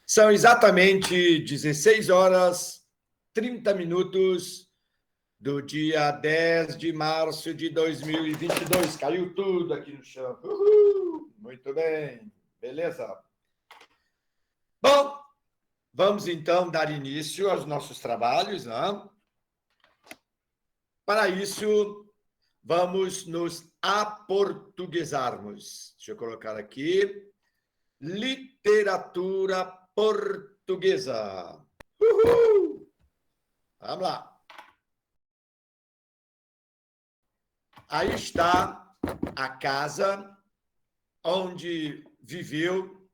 São exatamente 16 horas 30 minutos do dia 10 de março de 2022. Caiu tudo aqui no chão. Uhul! Muito bem, beleza? Bom, vamos então dar início aos nossos trabalhos, né? Para isso, vamos nos aportuguesarmos. Deixa eu colocar aqui. Literatura portuguesa. Uhul! Vamos lá. Aí está a casa onde viveu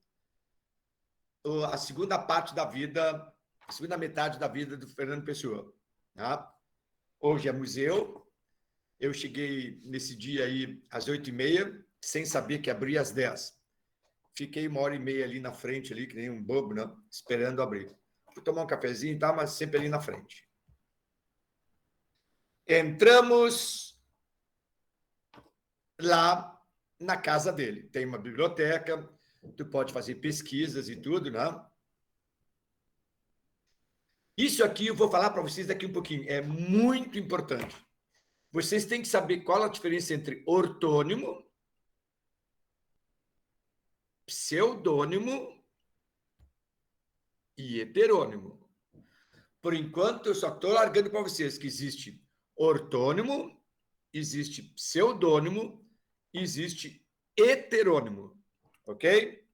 a segunda parte da vida, a segunda metade da vida do Fernando Pessoa. Tá? Hoje é museu. Eu cheguei nesse dia aí às 8h30, sem saber que abria às 10. Fiquei 1h30 ali na frente, ali, que nem um bobo, né? Esperando abrir. Fui tomar um cafezinho e tal, mas sempre ali na frente. Entramos lá na casa dele. Tem uma biblioteca, tu pode fazer pesquisas e tudo, né? Isso aqui eu vou falar para vocês daqui um pouquinho. É muito importante. Vocês têm que saber qual a diferença entre ortônimo, pseudônimo e heterônimo. Por enquanto, eu só estou largando para vocês que existe ortônimo, existe pseudônimo, existe heterônimo. Ok?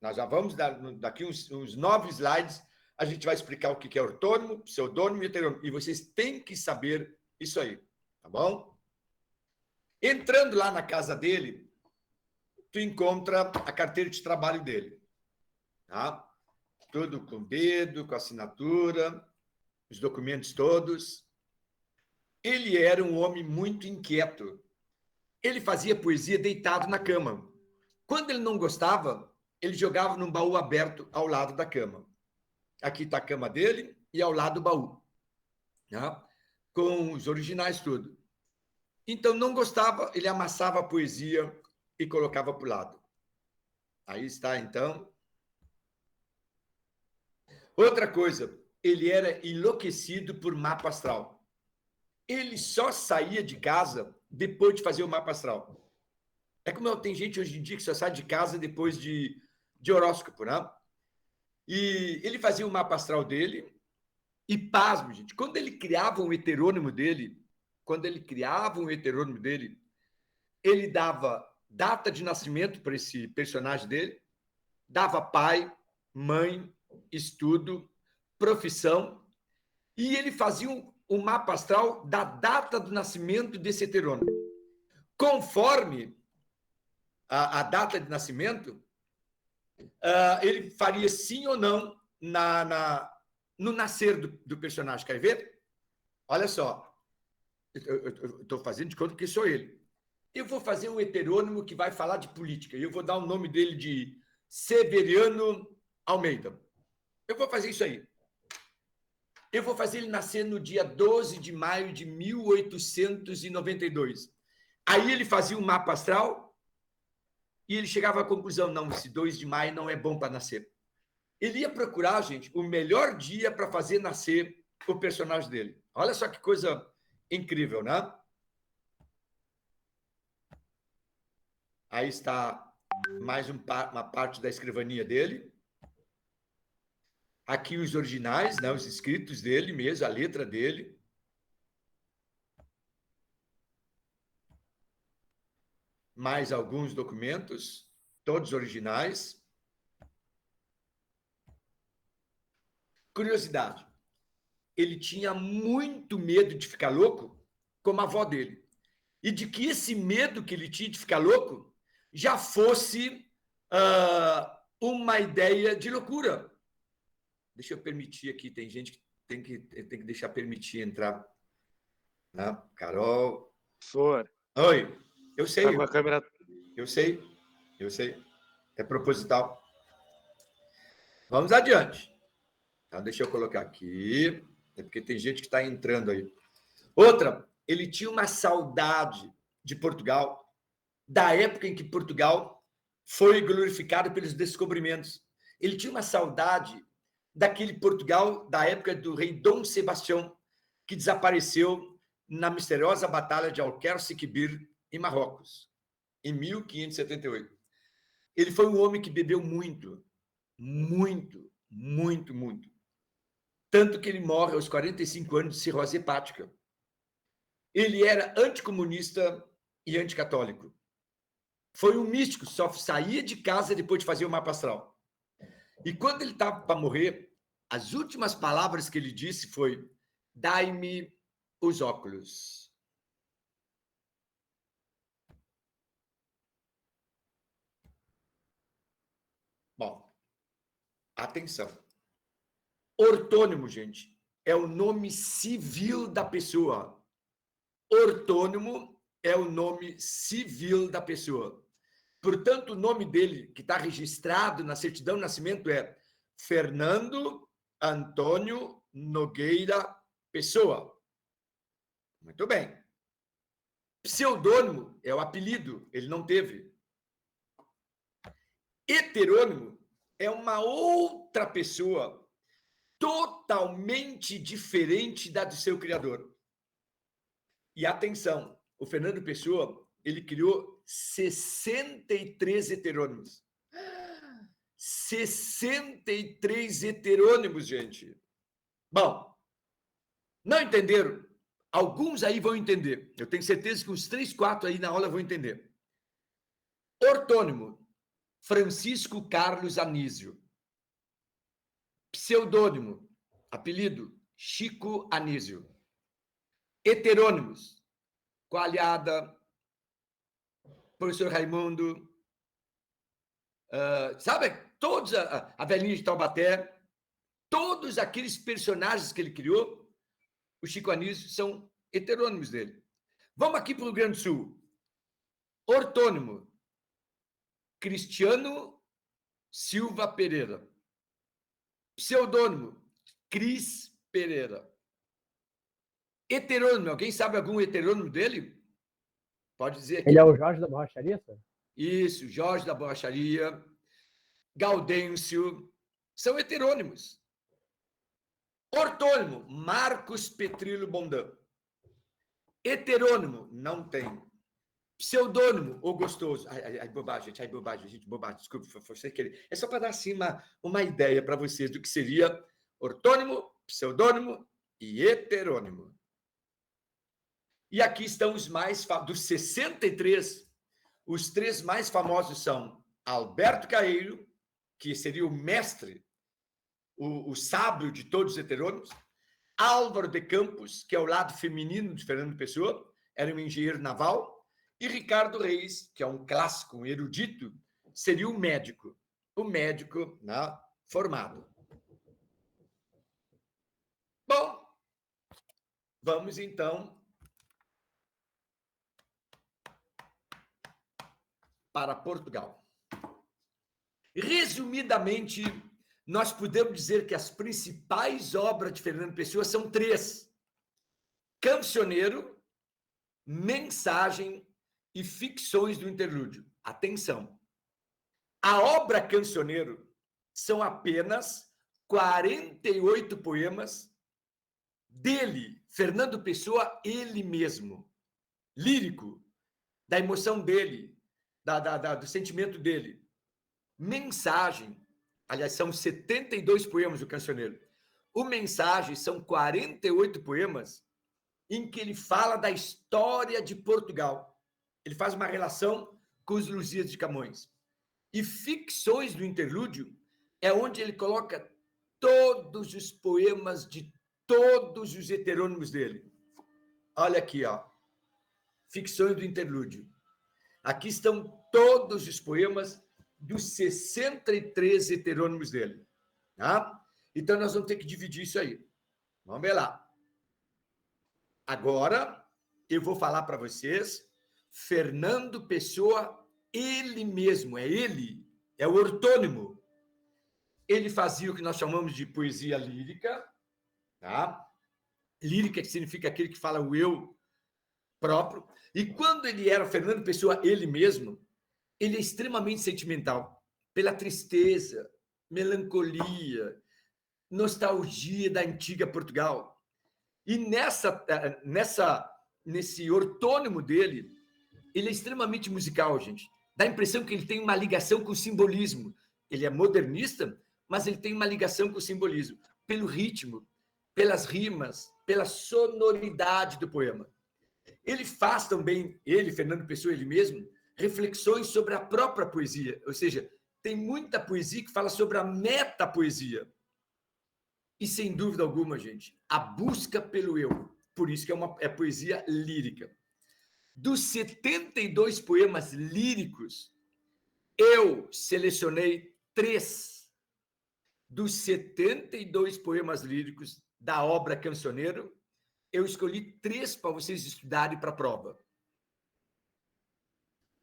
Nós já vamos dar, daqui uns 9 slides, a gente vai explicar o que é ortônimo, pseudônimo e heterônimo. E vocês têm que saber isso aí, tá bom? Entrando lá na casa dele, tu encontra a carteira de trabalho dele, tá? Tudo com dedo, com assinatura, os documentos todos. Ele era um homem muito inquieto. Ele fazia poesia deitado na cama. Quando ele não gostava, ele jogava num baú aberto ao lado da cama. Aqui está a cama dele e ao lado o baú, né? Com os originais tudo. Então, não gostava, ele amassava a poesia e colocava para o lado. Aí está, então. Outra coisa, ele era enlouquecido por mapa astral. Ele só saía de casa depois de fazer o mapa astral. É como tem gente hoje em dia que só sai de casa depois de horóscopo, né? E ele fazia o mapa astral dele e, pasmo, gente, quando ele criava um heterônimo dele, ele dava data de nascimento para esse personagem dele, dava pai, mãe, estudo, profissão, e ele fazia um mapa astral da data do nascimento desse heterônimo. Conforme a data de nascimento, ele faria sim ou não no nascer do personagem. Quer ver? Olha só. Eu estou fazendo de conta que sou ele. Eu vou fazer um heterônimo que vai falar de política. E eu vou dar o nome dele de Severiano Almeida. Eu vou fazer isso aí. Eu vou fazer ele nascer no dia 12 de maio de 1892. Aí ele fazia um mapa astral e ele chegava à conclusão, não, esse 2 de maio não é bom para nascer. Ele ia procurar, gente, o melhor dia para fazer nascer o personagem dele. Olha só que coisa incrível, né? Aí está mais uma parte da escrivaninha dele. Aqui os originais, né, os escritos dele mesmo, a letra dele. Mais alguns documentos, todos originais. Curiosidade, ele tinha muito medo de ficar louco, como a avó dele. E de que esse medo que ele tinha de ficar louco já fosse uma ideia de loucura. Deixa eu permitir aqui, tem gente que tem que deixar permitir entrar. Né? Carol. Professor. Oi, eu sei. Tá com a câmera... Eu sei. É proposital. Vamos adiante. Então, deixa eu colocar aqui. É porque tem gente que está entrando aí. Outra, ele tinha uma saudade de Portugal, da época em que Portugal foi glorificado pelos descobrimentos. Ele tinha uma saudade daquele Portugal da época do rei Dom Sebastião, que desapareceu na misteriosa Batalha de Alquerce Quibir, em Marrocos, em 1578. Ele foi um homem que bebeu muito, muito, muito, muito. Tanto que ele morre aos 45 anos de cirrose hepática. Ele era anticomunista e anticatólico. Foi um místico, só saía de casa depois de fazer o mapa astral. E quando ele estava para morrer, as últimas palavras que ele disse foi: dai-me os óculos. Bom, atenção. Ortônimo, gente, é o nome civil da pessoa. Ortônimo é o nome civil da pessoa. Portanto, o nome dele, que está registrado na certidão de nascimento, é Fernando Antônio Nogueira Pessoa. Muito bem. Pseudônimo é o apelido, ele não teve. Heterônimo é uma outra pessoa totalmente diferente da do seu criador. E atenção, o Fernando Pessoa, ele criou 63 heterônimos. 63 heterônimos, gente. Bom, não entenderam? Alguns aí vão entender. Eu tenho certeza que uns 3, 4 aí na aula vão entender. Ortônimo, Francisco Carlos Anísio. Pseudônimo, apelido, Chico Anísio. Heterônimos, Coalhada, professor Raimundo, sabe? Todos, a velhinha de Taubaté, todos aqueles personagens que ele criou, o Chico Anísio, são heterônimos dele. Vamos aqui para o Rio Grande do Sul. Ortônimo, Cristiano Silva Pereira. Pseudônimo, Cris Pereira. Heterônimo, alguém sabe algum heterônimo dele? Pode dizer aqui. Ele é o Jorge da Borracharia, senhor? Isso, Jorge da Borracharia, Gaudêncio, são heterônimos. Ortônimo, Marcos Petrillo Bondan. Heterônimo, não tem. Pseudônimo, o gostoso. Ai, bobagem, gente, bobagem. Desculpa, foi sem querer. É só para dar assim uma ideia para vocês do que seria ortônimo, pseudônimo e heterônimo. E aqui estão os mais dos 63, os 3 mais famosos são Alberto Caeiro, que seria o mestre, o sábio de todos os heterônimos, Álvaro de Campos, que é o lado feminino de Fernando Pessoa, era um engenheiro naval, e Ricardo Reis, que é um clássico, um erudito, seria o médico formado. Bom, vamos então para Portugal. Resumidamente, nós podemos dizer que as principais obras de Fernando Pessoa são 3: Cancioneiro, Mensagem e Ficções do Interlúdio. Atenção! A obra Cancioneiro são apenas 48 poemas dele, Fernando Pessoa, ele mesmo, lírico, da emoção dele, do sentimento dele. Mensagem, aliás, são 72 poemas do Cancioneiro. O Mensagem são 48 poemas em que ele fala da história de Portugal. Ele faz uma relação com os Lusíadas de Camões. E Ficções do Interlúdio é onde ele coloca todos os poemas de todos os heterônimos dele. Olha aqui, ó. Ficções do Interlúdio. Aqui estão todos os poemas dos 63 heterônimos dele. Tá? Então, nós vamos ter que dividir isso aí. Vamos ver lá. Agora, eu vou falar para vocês Fernando Pessoa, ele mesmo, é o ortônimo. Ele fazia o que nós chamamos de poesia lírica, tá? Lírica, que significa aquele que fala o eu próprio. E quando ele era Fernando Pessoa, ele mesmo, ele é extremamente sentimental, pela tristeza, melancolia, nostalgia da antiga Portugal. E nesse ortônimo dele, ele é extremamente musical, gente. Dá a impressão que ele tem uma ligação com o simbolismo. Ele é modernista, mas ele tem uma ligação com o simbolismo, pelo ritmo, pelas rimas, pela sonoridade do poema. Ele faz também, Fernando Pessoa, ele mesmo, reflexões sobre a própria poesia, ou seja, tem muita poesia que fala sobre a metapoesia. E, sem dúvida alguma, gente, a busca pelo eu. Por isso que é poesia lírica. Dos 72 poemas líricos, eu selecionei 3. Dos 72 poemas líricos da obra Cancioneiro, eu escolhi 3 para vocês estudarem para a prova.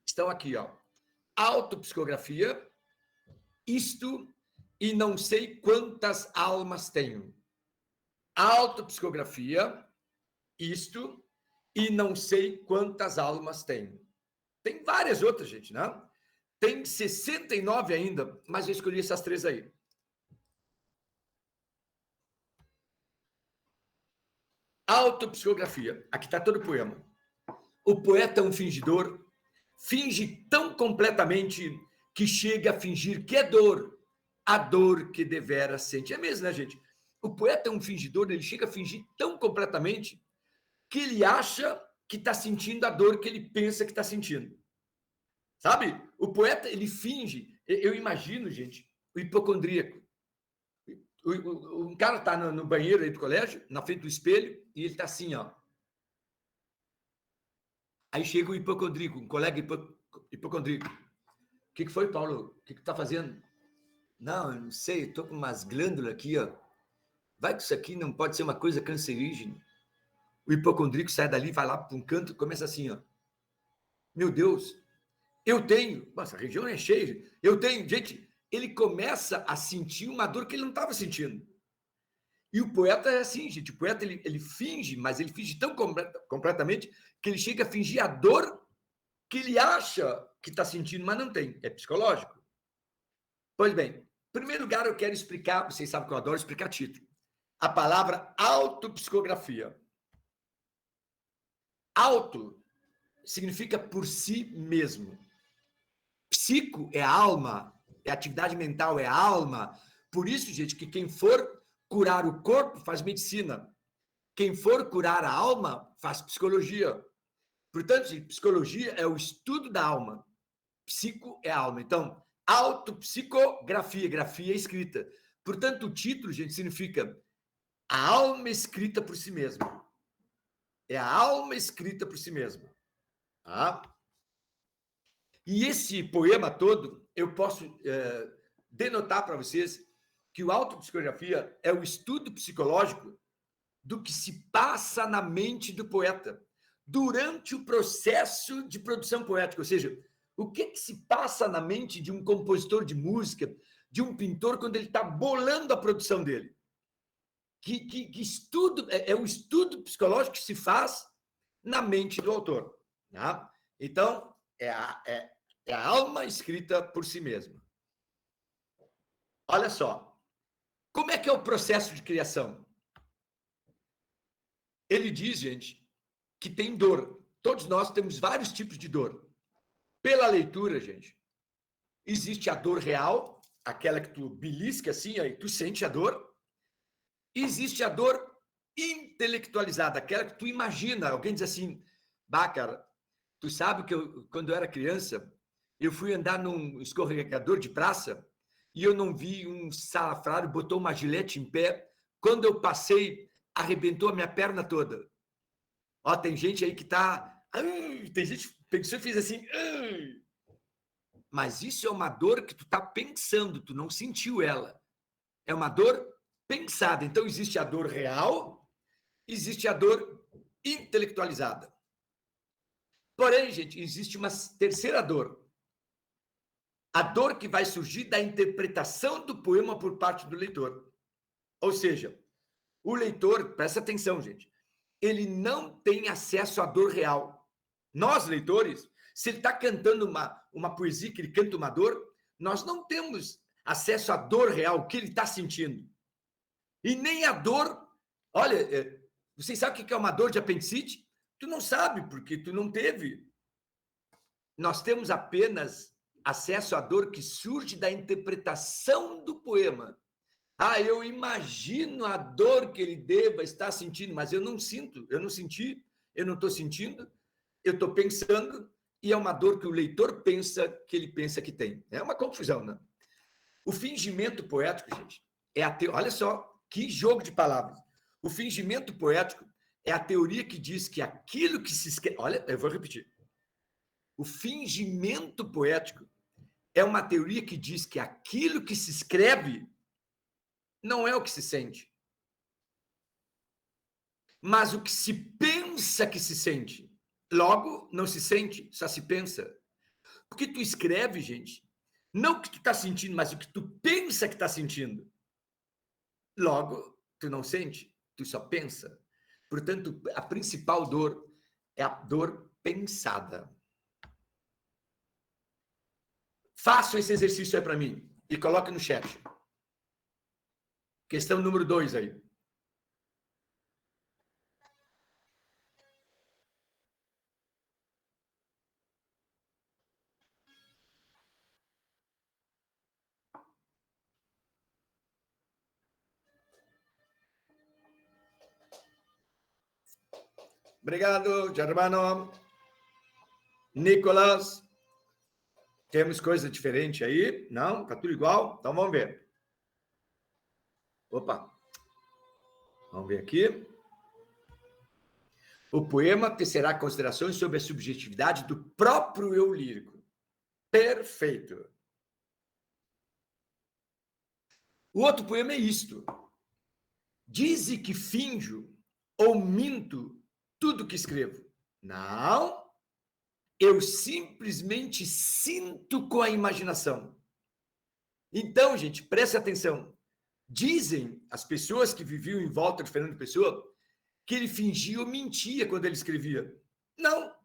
Estão aqui, ó. Autopsicografia, isto e não sei quantas almas tenho. Autopsicografia, isto e não sei quantas almas tenho. Tem várias outras, gente, né? Tem 69 ainda, mas eu escolhi essas 3 aí. Autopsicografia. Aqui está todo o poema. O poeta é um fingidor, finge tão completamente que chega a fingir que é dor, a dor que devera sente. É mesmo, né, gente? O poeta é um fingidor, ele chega a fingir tão completamente que ele acha que está sentindo a dor que ele pensa que está sentindo. Sabe? O poeta, ele finge. Eu imagino, gente, o hipocondríaco. Um cara está no banheiro aí do colégio, na frente do espelho, e ele está assim, ó. Aí chega o hipocondríaco, um colega hipocondríaco. O que foi, Paulo? O que tu está fazendo? Não, eu não sei, estou com umas glândulas aqui, ó. Vai que isso aqui não pode ser uma coisa cancerígena. O hipocondríaco sai dali, vai lá para um canto e começa assim, ó. Meu Deus, eu tenho. Nossa, a região é cheia. Eu tenho. Gente, ele começa a sentir uma dor que ele não estava sentindo. E o poeta é assim, gente. O poeta, ele finge, mas ele finge tão completamente que ele chega a fingir a dor que ele acha que está sentindo, mas não tem. É psicológico. Pois bem, em primeiro lugar, eu quero explicar, vocês sabem que eu adoro explicar título, a palavra autopsicografia. Auto significa por si mesmo. Psico é alma, é atividade mental, é alma. Por isso, gente, que quem for curar o corpo faz medicina. Quem for curar a alma faz psicologia. Portanto, gente, psicologia é o estudo da alma. Psico é alma. Então, autopsicografia, grafia é escrita. Portanto, o título, gente, significa a alma escrita por si mesma. É a alma escrita por si mesma. Tá? E esse poema todo, eu posso denotar para vocês que o autopsicografia é o estudo psicológico do que se passa na mente do poeta durante o processo de produção poética. Ou seja, o que se passa na mente de um compositor de música, de um pintor, quando ele está bolando a produção dele. Que estudo, é o estudo psicológico que se faz na mente do autor. Tá? Então, é a alma escrita por si mesma. Olha só, como é que é o processo de criação? Ele diz, gente, que tem dor. Todos nós temos vários tipos de dor. Pela leitura, gente, existe a dor real, aquela que tu belisca assim, aí tu sente a dor. E existe a dor intelectualizada, aquela que tu imagina. Alguém diz assim, bah, cara, tu sabe que quando eu era criança, eu fui andar num escorregador de praça e eu não vi um salafrário, botou uma gilete em pé. Quando eu passei, arrebentou a minha perna toda. Ó, tem gente aí que tá... tem gente que pensou e fez assim... Mas isso é uma dor que tu tá pensando, tu não sentiu ela. É uma dor pensada. Então, existe a dor real, existe a dor intelectualizada. Porém, gente, existe uma terceira dor. A dor que vai surgir da interpretação do poema por parte do leitor. Ou seja, o leitor, presta atenção, gente, ele não tem acesso à dor real. Nós, leitores, se ele está cantando uma poesia, que ele canta uma dor, nós não temos acesso à dor real, o que ele está sentindo. E nem a dor... Olha, vocês sabem o que é uma dor de apendicite? Tu não sabe, porque tu não teve. Nós temos apenas acesso à dor que surge da interpretação do poema. Ah, eu imagino a dor que ele deva estar sentindo, mas eu não sinto, eu não senti, eu não estou sentindo, eu estou pensando, e é uma dor que o leitor pensa que ele pensa que tem. É uma confusão, né? O fingimento poético, gente, olha só que jogo de palavras. O fingimento poético é a teoria que diz que aquilo que se escreve... Olha, eu vou repetir. O fingimento poético é uma teoria que diz que aquilo que se escreve não é o que se sente, mas o que se pensa que se sente. Logo, não se sente, só se pensa. Porque tu escreve, gente, não o que tu está sentindo, mas o que tu pensa que está sentindo. Logo, tu não sente, tu só pensa. Portanto, a principal dor é a dor pensada. Faça esse exercício aí para mim e coloque no chat. Questão número 2 aí. Obrigado, Germano. Nicolas. Temos coisa diferente aí? Não? Tá tudo igual? Então vamos ver. Opa. Vamos ver aqui. O poema tecerá considerações sobre a subjetividade do próprio eu lírico. Perfeito. O outro poema é isto. Dize que finjo ou minto tudo que escrevo. Não. Eu simplesmente sinto com a imaginação. Então, gente, preste atenção. Dizem as pessoas que viviam em volta de Fernando Pessoa que ele fingia ou mentia quando ele escrevia. Não.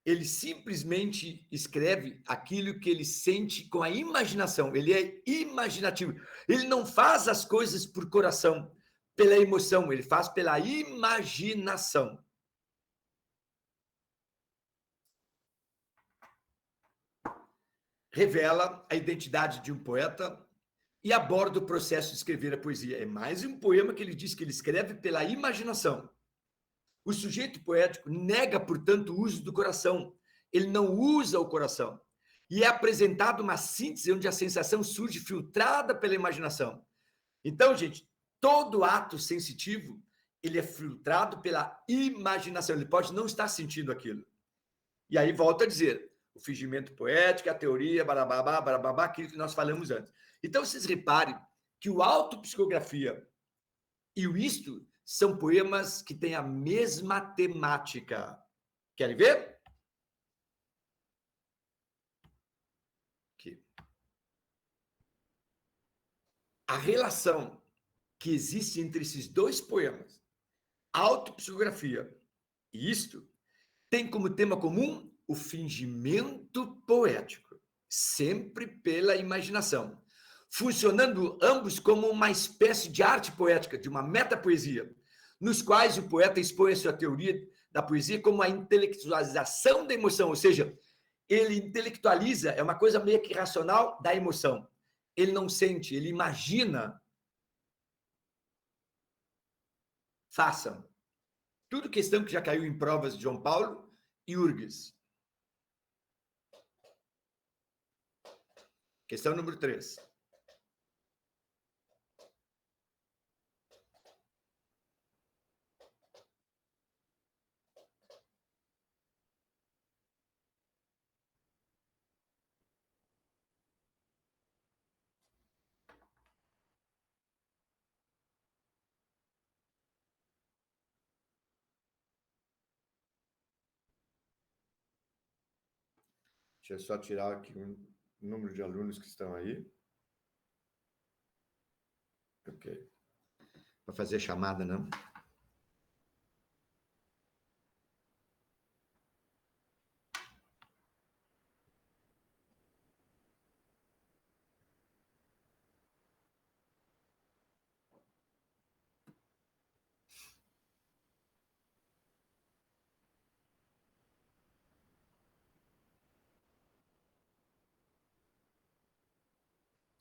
Ele simplesmente escreve aquilo que ele sente com a imaginação. Ele é imaginativo. Ele não faz as coisas por coração, pela emoção. Ele faz pela imaginação. Revela a identidade de um poeta e aborda o processo de escrever a poesia. É mais um poema que ele diz que ele escreve pela imaginação. O sujeito poético nega, portanto, o uso do coração. Ele não usa o coração. E é apresentado uma síntese onde a sensação surge filtrada pela imaginação. Então, gente, todo ato sensitivo, ele é filtrado pela imaginação. Ele pode não estar sentindo aquilo. E aí, volto a dizer, o fingimento poético, a teoria, barababá, barababá, aquilo que nós falamos antes. Então, vocês reparem que o autopsicografia e o isto são poemas que têm a mesma temática. Querem ver? Aqui. A relação que existe entre esses dois poemas, autopsicografia e isto, tem como tema comum o fingimento poético, sempre pela imaginação, funcionando ambos como uma espécie de arte poética, de uma metapoesia, nos quais o poeta expõe a sua teoria da poesia como a intelectualização da emoção, ou seja, ele intelectualiza, é uma coisa meio que racional da emoção. Ele não sente, ele imagina. Façam. Tudo questão que já caiu em provas de João Paulo e Urgues. Questão número 3. Deixa eu só tirar aqui o número de alunos que estão aí. Ok. Para fazer chamada, não?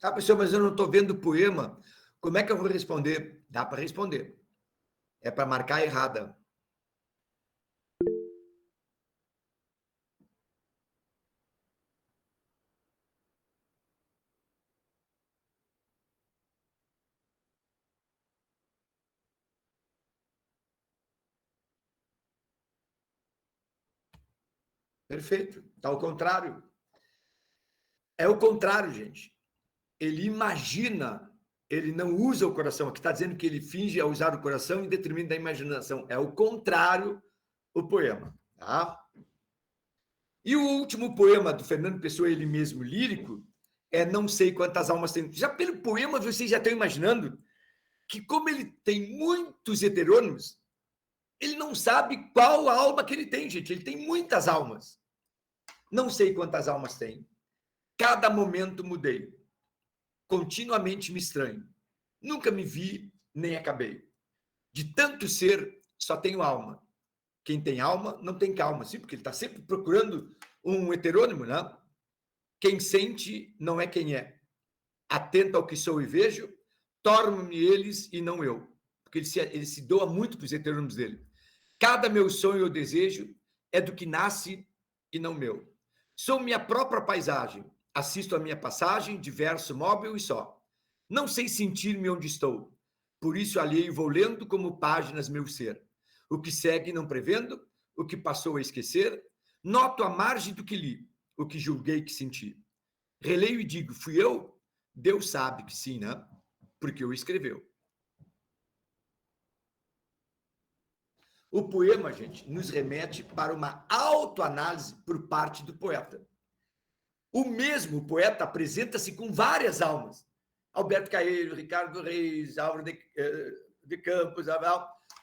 Ah, professor, mas eu não estou vendo o poema. Como é que eu vou responder? Dá para responder. É para marcar errada. Perfeito. Está ao contrário. É o contrário, gente. Ele imagina, ele não usa o coração. Aqui está dizendo que ele finge a usar o coração em detrimento da imaginação. É o contrário o poema. Tá? E o último poema do Fernando Pessoa, ele mesmo lírico, é Não Sei Quantas Almas Tem. Já pelo poema, vocês já estão imaginando que, como ele tem muitos heterônimos, ele não sabe qual alma que ele tem, gente. Ele tem muitas almas. Não sei quantas almas tem. Cada momento mudei. Continuamente me estranho. Nunca me vi, nem acabei. De tanto ser, só tenho alma. Quem tem alma, não tem calma. Sim, porque ele está sempre procurando um heterônimo, né? Quem sente, não é quem é. Atento ao que sou e vejo, torno-me eles e não eu. Porque ele se doa muito para os heterônimos dele. Cada meu sonho ou desejo é do que nasce e não meu. Sou minha própria paisagem. Assisto a minha passagem, diverso, móvel e só. Não sei sentir-me onde estou. Por isso alheio vou lendo como páginas meu ser. O que segue não prevendo, o que passou a esquecer, noto a margem do que li, o que julguei que senti. Releio e digo, fui eu? Deus sabe que sim, né? Porque o escreveu. O poema, gente, nos remete para uma autoanálise por parte do poeta. O mesmo poeta apresenta-se com várias almas. Alberto Caeiro, Ricardo Reis, Álvaro de Campos,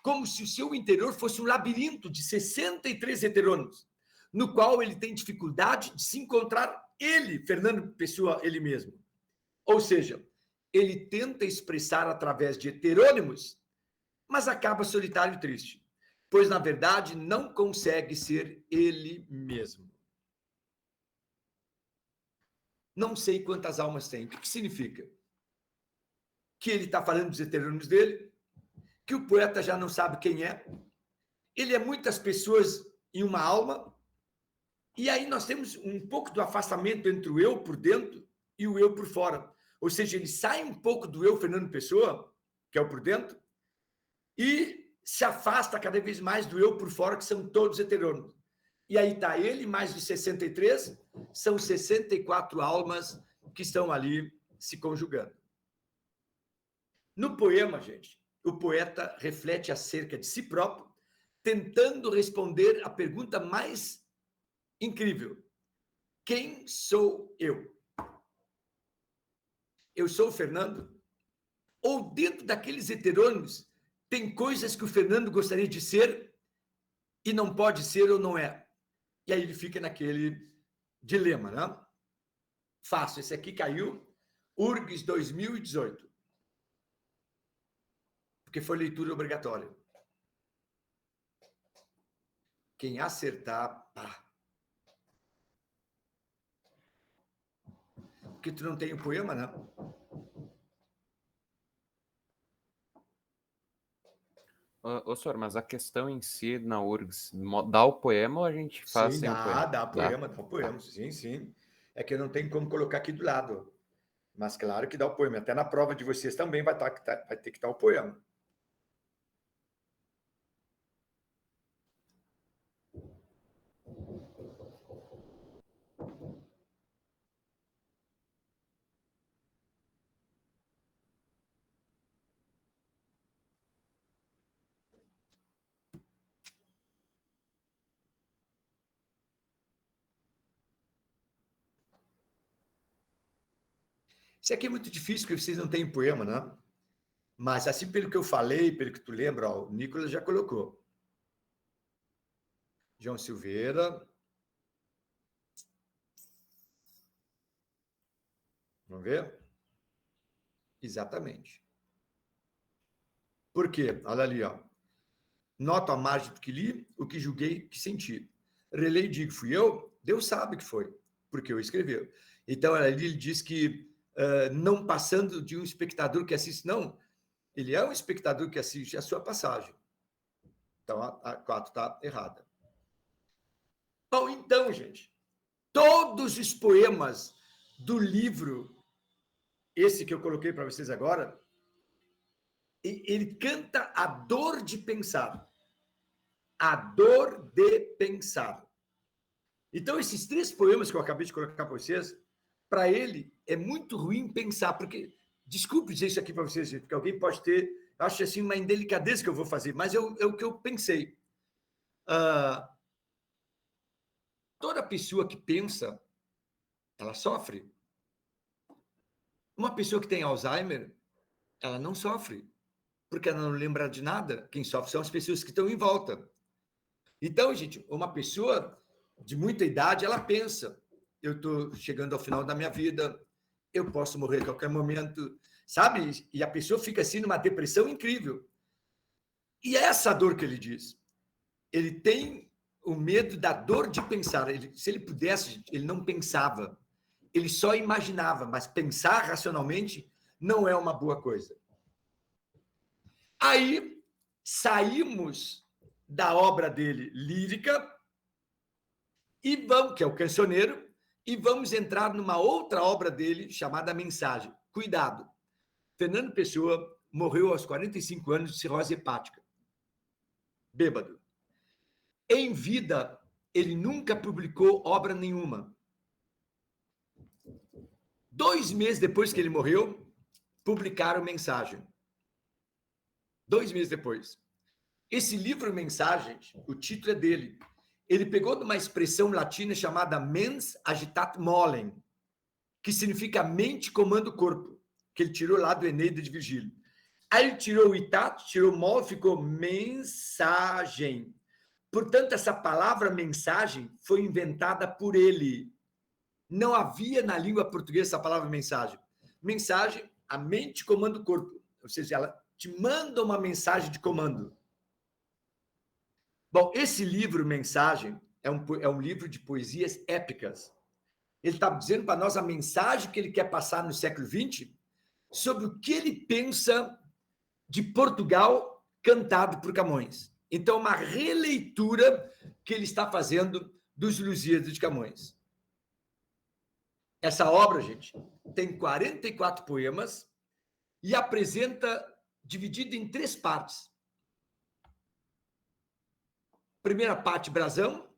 como se o seu interior fosse um labirinto de 63 heterônimos, no qual ele tem dificuldade de se encontrar ele, Fernando Pessoa, ele mesmo. Ou seja, ele tenta expressar através de heterônimos, mas acaba solitário e triste, pois, na verdade, não consegue ser ele mesmo. Não sei quantas almas tem. O que significa? Que ele está falando dos heterônimos dele, que o poeta já não sabe quem é, ele é muitas pessoas em uma alma, e aí nós temos um pouco do afastamento entre o eu por dentro e o eu por fora. Ou seja, ele sai um pouco do eu Fernando Pessoa, que é o por dentro, e se afasta cada vez mais do eu por fora, que são todos heterônimos. E aí está ele, mais de 63, são 64 almas que estão ali se conjugando. No poema, gente, o poeta reflete acerca de si próprio, tentando responder a pergunta mais incrível: quem sou eu? Eu sou o Fernando? Ou dentro daqueles heterônimos tem coisas que o Fernando gostaria de ser e não pode ser ou não é? E aí ele fica naquele dilema, né? Fácil, esse aqui caiu, URGS 2018, porque foi leitura obrigatória. Quem acertar, pá. Porque tu não tem o poema, né? Ô, senhor, mas a questão em si na URGS, dá o poema ou a gente faz Sim, sem o poema? dá poema, dá o poema, sim, sim. É que eu não tenho como colocar aqui do lado. Mas claro que dá o poema. Até na prova de vocês também vai ter que estar o poema. Isso aqui é muito difícil, porque vocês não têm poema, né? Mas assim, pelo que eu falei, pelo que tu lembra, ó, o Nicolas já colocou. João Silveira. Vamos ver? Exatamente. Por quê? Olha ali, ó. Noto a margem do que li, o que julguei que senti. Releio e digo, fui eu? Deus sabe que foi, porque eu escreveu. Então, ali ele diz que não passando de um espectador que assiste, não. Ele é um espectador que assiste a sua passagem. Então, a 4 está errada. Bom, então, gente, todos os poemas do livro, esse que eu coloquei para vocês agora, ele canta a dor de pensar. A dor de pensar. Então, esses 3 poemas que eu acabei de colocar para vocês, para ele é muito ruim pensar, porque, desculpe dizer isso aqui para vocês, gente, porque alguém pode ter, acho assim, uma indelicadeza que eu vou fazer, mas é o que eu pensei. Toda pessoa que pensa, ela sofre. Uma pessoa que tem Alzheimer, ela não sofre, porque ela não lembra de nada. Quem sofre são as pessoas que estão em volta. Então, gente, uma pessoa de muita idade, ela pensa, eu estou chegando ao final da minha vida, eu posso morrer a qualquer momento, sabe? E a pessoa fica assim numa depressão incrível. E é essa dor que ele diz. Ele tem o medo da dor de pensar. Se ele pudesse, ele não pensava. Ele só imaginava, mas pensar racionalmente não é uma boa coisa. Aí saímos da obra dele lírica e vamos, que é o Cancioneiro, e vamos entrar numa outra obra dele chamada Mensagem. Cuidado. Fernando Pessoa morreu aos 45 anos de cirrose hepática. Bêbado. Em vida, ele nunca publicou obra nenhuma. 2 meses depois que ele morreu, publicaram Mensagem. 2 meses depois. Esse livro Mensagens, o título é dele. Ele pegou de uma expressão latina chamada mens agitat molem, que significa mente comanda o corpo, que ele tirou lá do Eneida de Virgílio. Aí ele tirou o itat, tirou o mol, ficou mensagem. Portanto, essa palavra mensagem foi inventada por ele. Não havia na língua portuguesa essa palavra mensagem. Mensagem, a mente comanda o corpo. Ou seja, ela te manda uma mensagem de comando. Bom, esse livro, Mensagem, é um livro de poesias épicas. Ele está dizendo para nós a mensagem que ele quer passar no século XX sobre o que ele pensa de Portugal cantado por Camões. Então, uma releitura que ele está fazendo dos Lusíadas de Camões. Essa obra, gente, tem 44 poemas e apresenta, dividido em 3 partes. Primeira parte, Brasão,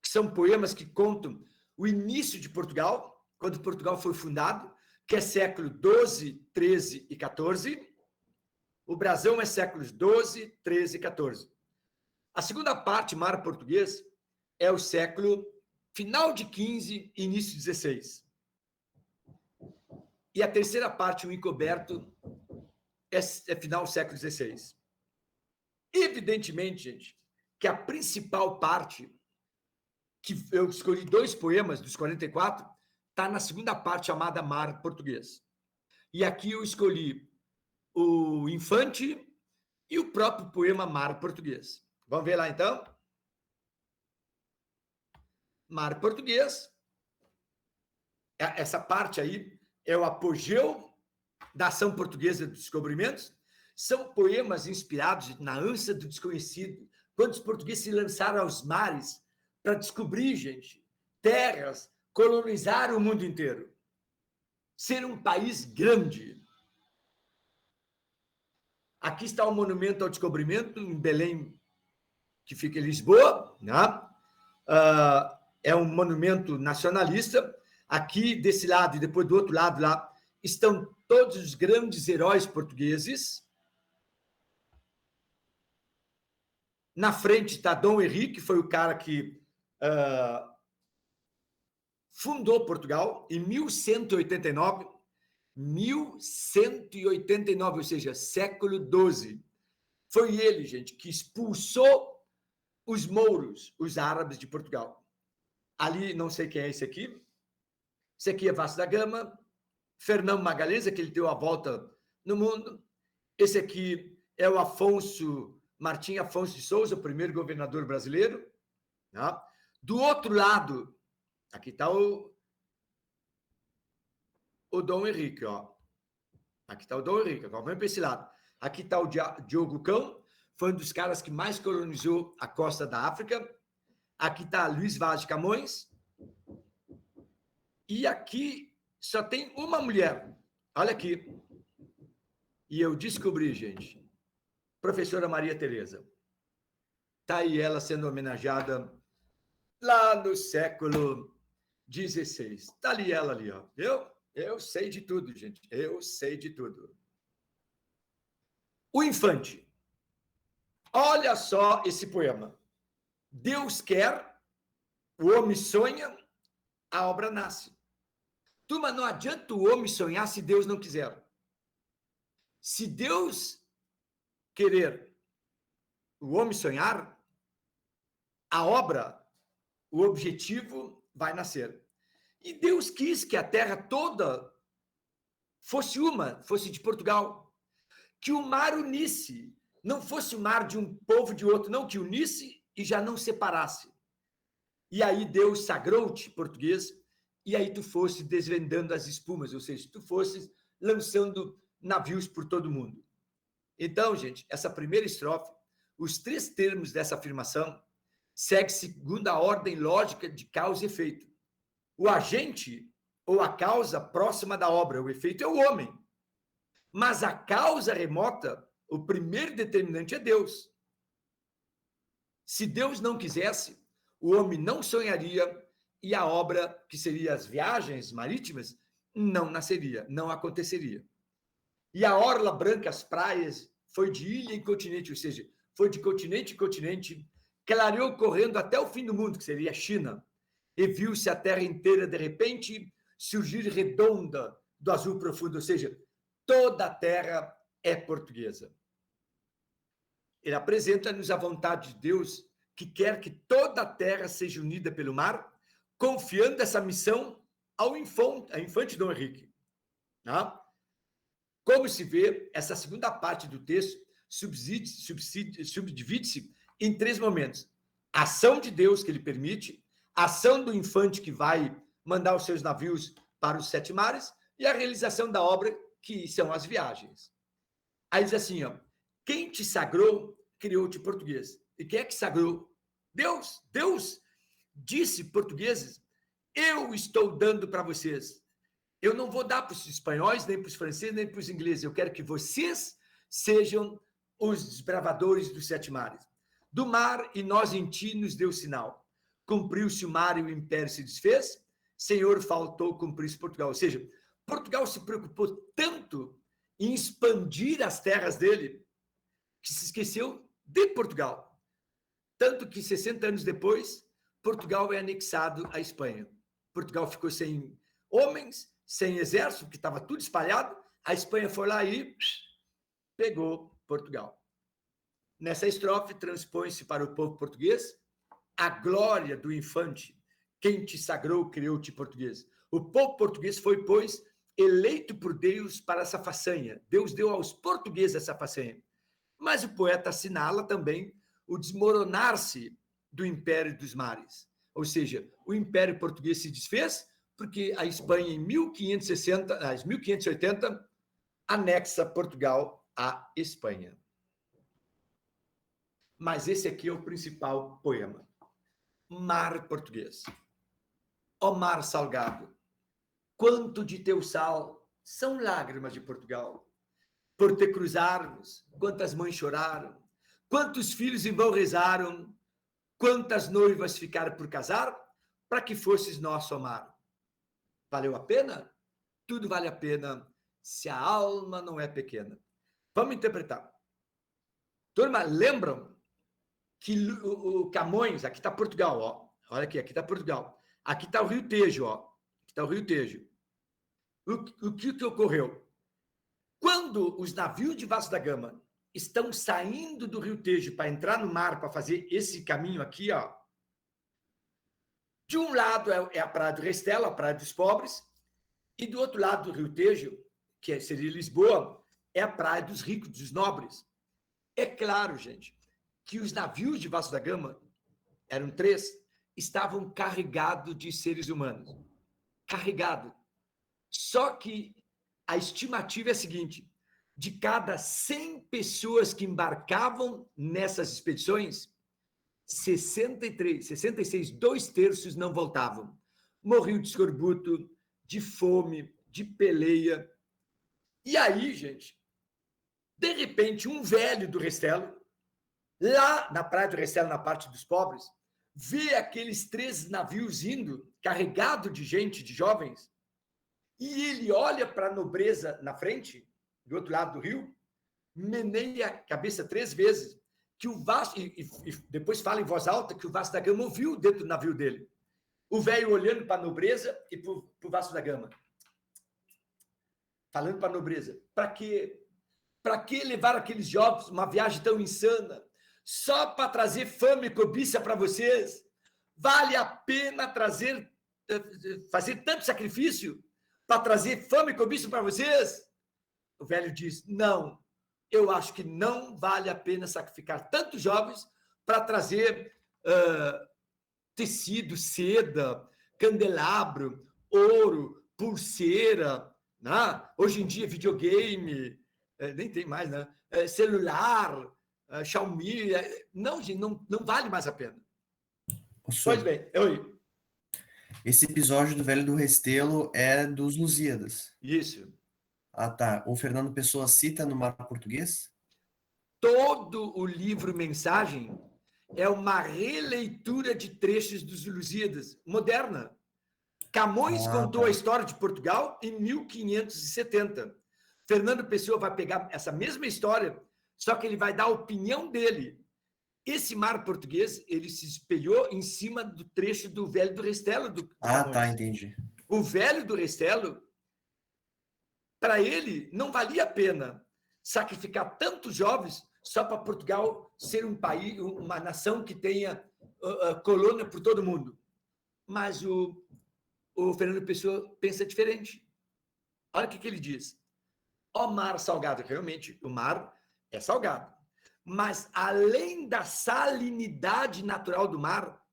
que são poemas que contam o início de Portugal, quando Portugal foi fundado, que é século XII, XIII e XIV. O Brasão é séculos XII, XIII e XIV. A segunda parte, Mar Português, é o século final de XV e início de XVI. E a terceira parte, o Encoberto, é final do século XVI. Evidentemente, gente, que a principal parte, que eu escolhi 2 poemas dos 44, está na segunda parte, chamada Mar Português. E aqui eu escolhi o Infante e o próprio poema Mar Português. Vamos ver lá, então? Mar Português. Essa parte aí é o apogeu da ação portuguesa dos descobrimentos. São poemas inspirados na ânsia do desconhecido, quando os portugueses se lançaram aos mares para descobrir, gente, terras, colonizar o mundo inteiro. Ser um país grande. Aqui está o Monumento ao Descobrimento, em Belém, que fica em Lisboa, né? É um monumento nacionalista. Aqui, desse lado, e depois do outro lado lá, estão todos os grandes heróis portugueses. Na frente está Dom Henrique, que foi o cara que fundou Portugal em 1189. 1189, ou seja, século XII. Foi ele, gente, que expulsou os mouros, os árabes de Portugal. Ali, não sei quem é esse aqui. Esse aqui é Vasco da Gama. Fernão Magalhães, que ele deu a volta no mundo. Esse aqui é o Martim Afonso de Souza, o primeiro governador brasileiro. Tá? Do outro lado, aqui está o o Dom Henrique, ó. Aqui está o Dom Henrique, agora vamos para esse lado. Aqui está o Diogo Cão, foi um dos caras que mais colonizou a costa da África. Aqui está Luiz Vaz de Camões. E aqui só tem uma mulher. Olha aqui. E eu descobri, gente, professora Maria Tereza. Está aí ela sendo homenageada lá no século XVI. Está ali ela ali, ó. Eu sei de tudo, gente. Eu sei de tudo. O Infante. Olha só esse poema. Deus quer, o homem sonha, a obra nasce. Turma, não adianta o homem sonhar se Deus não quiser. Se Deus querer o homem sonhar, a obra, o objetivo vai nascer. E Deus quis que a terra toda fosse de Portugal. Que o mar unisse, não fosse o mar de um povo de outro, não, que unisse e já não separasse. E aí Deus sagrou-te, português, e aí tu fosse desvendando as espumas, ou seja, tu fosses lançando navios por todo mundo. Então, gente, essa primeira estrofe, os 3 termos dessa afirmação, segue segundo a ordem lógica de causa e efeito. O agente ou a causa próxima da obra, o efeito é o homem. Mas a causa remota, o primeiro determinante é Deus. Se Deus não quisesse, o homem não sonharia e a obra, que seria as viagens marítimas, não nasceria, não aconteceria. E a orla branca, as praias, foi de ilha em continente, ou seja, foi de continente em continente, clareou correndo até o fim do mundo, que seria a China, e viu-se a terra inteira, de repente, surgir redonda do azul profundo, ou seja, toda a terra é portuguesa. Ele apresenta-nos a vontade de Deus, que quer que toda a terra seja unida pelo mar, confiando essa missão ao infante Dom Henrique. Tá? Como se vê, essa segunda parte do texto subdivide-se em 3 momentos. A ação de Deus que ele permite, a ação do infante que vai mandar os seus navios para os 7 mares e a realização da obra, que são as viagens. Aí diz assim, ó, quem te sagrou, criou-te português. E quem é que sagrou? Deus. Deus disse, portugueses, eu estou dando para vocês. Eu não vou dar para os espanhóis, nem para os franceses, nem para os ingleses. Eu quero que vocês sejam os desbravadores dos 7 mares. Do mar, e nós em ti nos deu sinal. Cumpriu-se o mar e o império se desfez. Senhor, faltou cumprir-se Portugal. Ou seja, Portugal se preocupou tanto em expandir as terras dele que se esqueceu de Portugal. Tanto que 60 anos depois, Portugal é anexado à Espanha. Portugal ficou sem homens, sem exército, que estava tudo espalhado. A Espanha foi lá e pegou Portugal. Nessa estrofe, transpõe-se para o povo português a glória do infante. Quem te sagrou, criou-te português. O povo português foi, pois, eleito por Deus para essa façanha. Deus deu aos portugueses essa façanha. Mas o poeta assinala também o desmoronar-se do Império dos Mares. Ou seja, o Império Português se desfez porque a Espanha, em 1580, anexa Portugal à Espanha. Mas esse aqui é o principal poema. Mar português. Ó mar salgado, quanto de teu sal são lágrimas de Portugal. Por te cruzarmos, quantas mães choraram, quantos filhos em vão rezaram, quantas noivas ficaram por casar, para que fosses nosso mar. Valeu a pena? Tudo vale a pena, se a alma não é pequena. Vamos interpretar. Turma, lembram que o Camões, aqui está Portugal, ó. Olha aqui está Portugal. Aqui está o Rio Tejo, ó. Aqui está o Rio Tejo. O que ocorreu? Quando os navios de Vasco da Gama estão saindo do Rio Tejo para entrar no mar, para fazer esse caminho aqui, ó. De um lado é a Praia do Restelo, a Praia dos Pobres, e do outro lado do Rio Tejo, que seria Lisboa, é a Praia dos Ricos, dos Nobres. É claro, gente, que os navios de Vasco da Gama, eram 3, estavam carregados de seres humanos. Carregado. Só que a estimativa é a seguinte: de cada 100 pessoas que embarcavam nessas expedições, 66, 2/3 não voltavam. Morriam de escorbuto, de fome, de peleia. E aí, gente, de repente, um velho do Restelo, lá na praia do Restelo, na parte dos pobres, vê aqueles 3 navios indo, carregado de gente, de jovens, e ele olha para a nobreza na frente, do outro lado do rio, meneia a cabeça 3 vezes, que o Vasco, e depois fala em voz alta que o Vasco da Gama ouviu dentro do navio dele. O velho olhando para a nobreza e para o Vasco da Gama. Falando para a nobreza. Para quê? Para que levar aqueles jovens uma viagem tão insana? Só para trazer fama e cobiça para vocês? Vale a pena fazer tanto sacrifício para trazer fama e cobiça para vocês? O velho diz, não, eu acho que não vale a pena sacrificar tantos jovens para trazer tecido, seda, candelabro, ouro, pulseira, né? Hoje em dia videogame, nem tem mais, né? Celular, Xiaomi, não, gente, não vale mais a pena. Pois bem, oi. Esse episódio do Velho do Restelo é dos Lusíadas. Isso. Ah, tá. O Fernando Pessoa cita no mapa português? Todo o livro Mensagem é uma releitura de trechos dos Lusíadas, moderna. Camões contou a história de Portugal em 1570. Fernando Pessoa vai pegar essa mesma história, só que ele vai dar a opinião dele. Esse mar português, ele se espelhou em cima do trecho do Velho do Restelo. Tá, entendi. O Velho do Restelo, para ele, não valia a pena sacrificar tantos jovens só para Portugal ser um país, uma nação que tenha colônia por todo mundo. Mas o Fernando Pessoa pensa diferente. Olha o que ele diz. Ó mar salgado, realmente, o mar é salgado. Mas, além da salinidade natural do mar,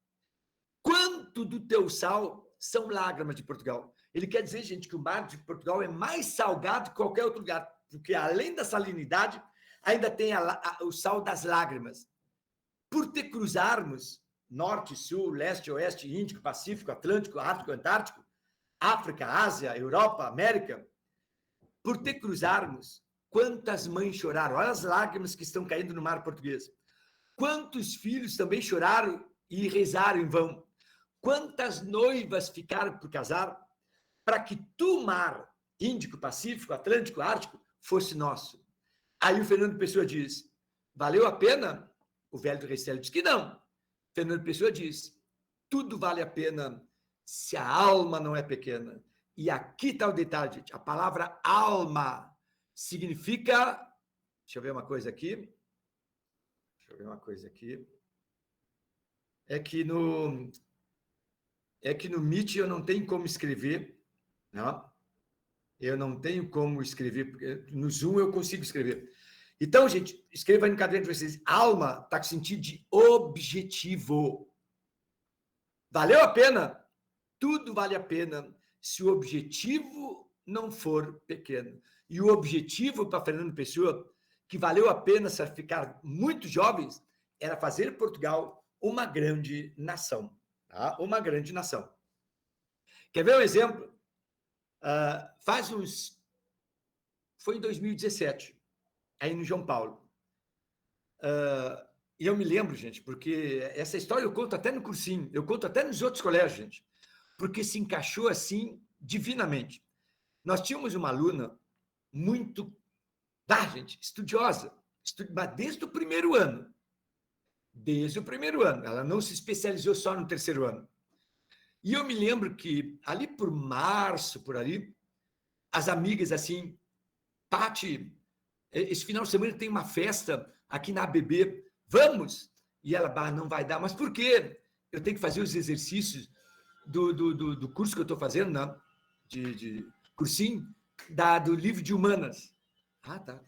quanto do teu sal são lágrimas de Portugal? Ele quer dizer, gente, que o mar de Portugal é mais salgado que qualquer outro lugar, porque, além da salinidade, ainda tem o sal das lágrimas. Por te cruzarmos norte, sul, leste, oeste, Índico, Pacífico, Atlântico, Ártico, Antártico, África, Ásia, Europa, América, por te cruzarmos, quantas mães choraram? Olha as lágrimas que estão caindo no mar português. Quantos filhos também choraram e rezaram em vão? Quantas noivas ficaram por casar para que tu, mar, Índico, Pacífico, Atlântico, Ártico, fosse nosso? Aí o Fernando Pessoa diz, valeu a pena? O Velho do Restelo diz que não. Fernando Pessoa diz, tudo vale a pena se a alma não é pequena. E aqui está o detalhe, gente. A palavra alma significa... Deixa eu ver uma coisa aqui. É que no Meet eu não tenho como escrever, não? Eu não tenho como escrever, porque no Zoom eu consigo escrever. Então, gente, escreva aí no caderno de vocês. Alma está com sentido de objetivo. Valeu a pena? Tudo vale a pena se o objetivo não for pequeno. E o objetivo para Fernando Pessoa, que valeu a pena sacrificar muitos jovens, era fazer Portugal uma grande nação. Tá? Uma grande nação. Quer ver um exemplo? Foi em 2017, aí no João Paulo. E eu me lembro, gente, porque essa história eu conto até no cursinho, eu conto até nos outros colégios, gente, porque se encaixou assim divinamente. Nós tínhamos uma aluna muito, gente, estudiosa, mas desde o primeiro ano. Ela não se especializou só no terceiro ano. E eu me lembro que ali por março, por ali, as amigas assim, Pati, esse final de semana tem uma festa aqui na ABB, vamos? E ela, não vai dar, mas por quê? Eu tenho que fazer os exercícios do curso que eu estou fazendo, né? de cursinho, do livro de humanas. Tá.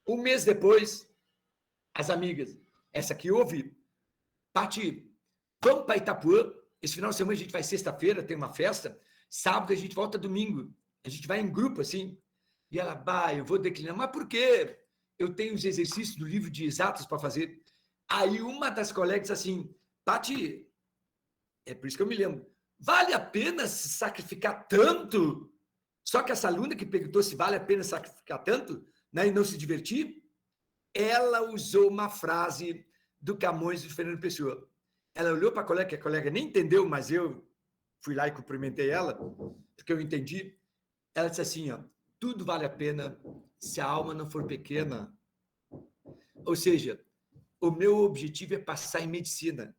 Um mês depois, as amigas, essa aqui ouve, Pati, vamos para Itapuã, esse final de semana a gente vai sexta-feira, tem uma festa, sábado a gente volta domingo. A gente vai em grupo, assim, e ela, eu vou declinar. Mas por quê? Eu tenho os exercícios do livro de exatas para fazer. Aí uma das colegas assim, Pati, é por isso que eu me lembro, vale a pena se sacrificar tanto? Só que essa aluna que perguntou se vale a pena sacrificar tanto, né, e não se divertir, ela usou uma frase do Camões e do Fernando Pessoa. Ela olhou para a colega nem entendeu, mas eu fui lá e cumprimentei ela, porque eu entendi. Ela disse assim, ó, tudo vale a pena se a alma não for pequena. Ou seja, o meu objetivo é passar em medicina.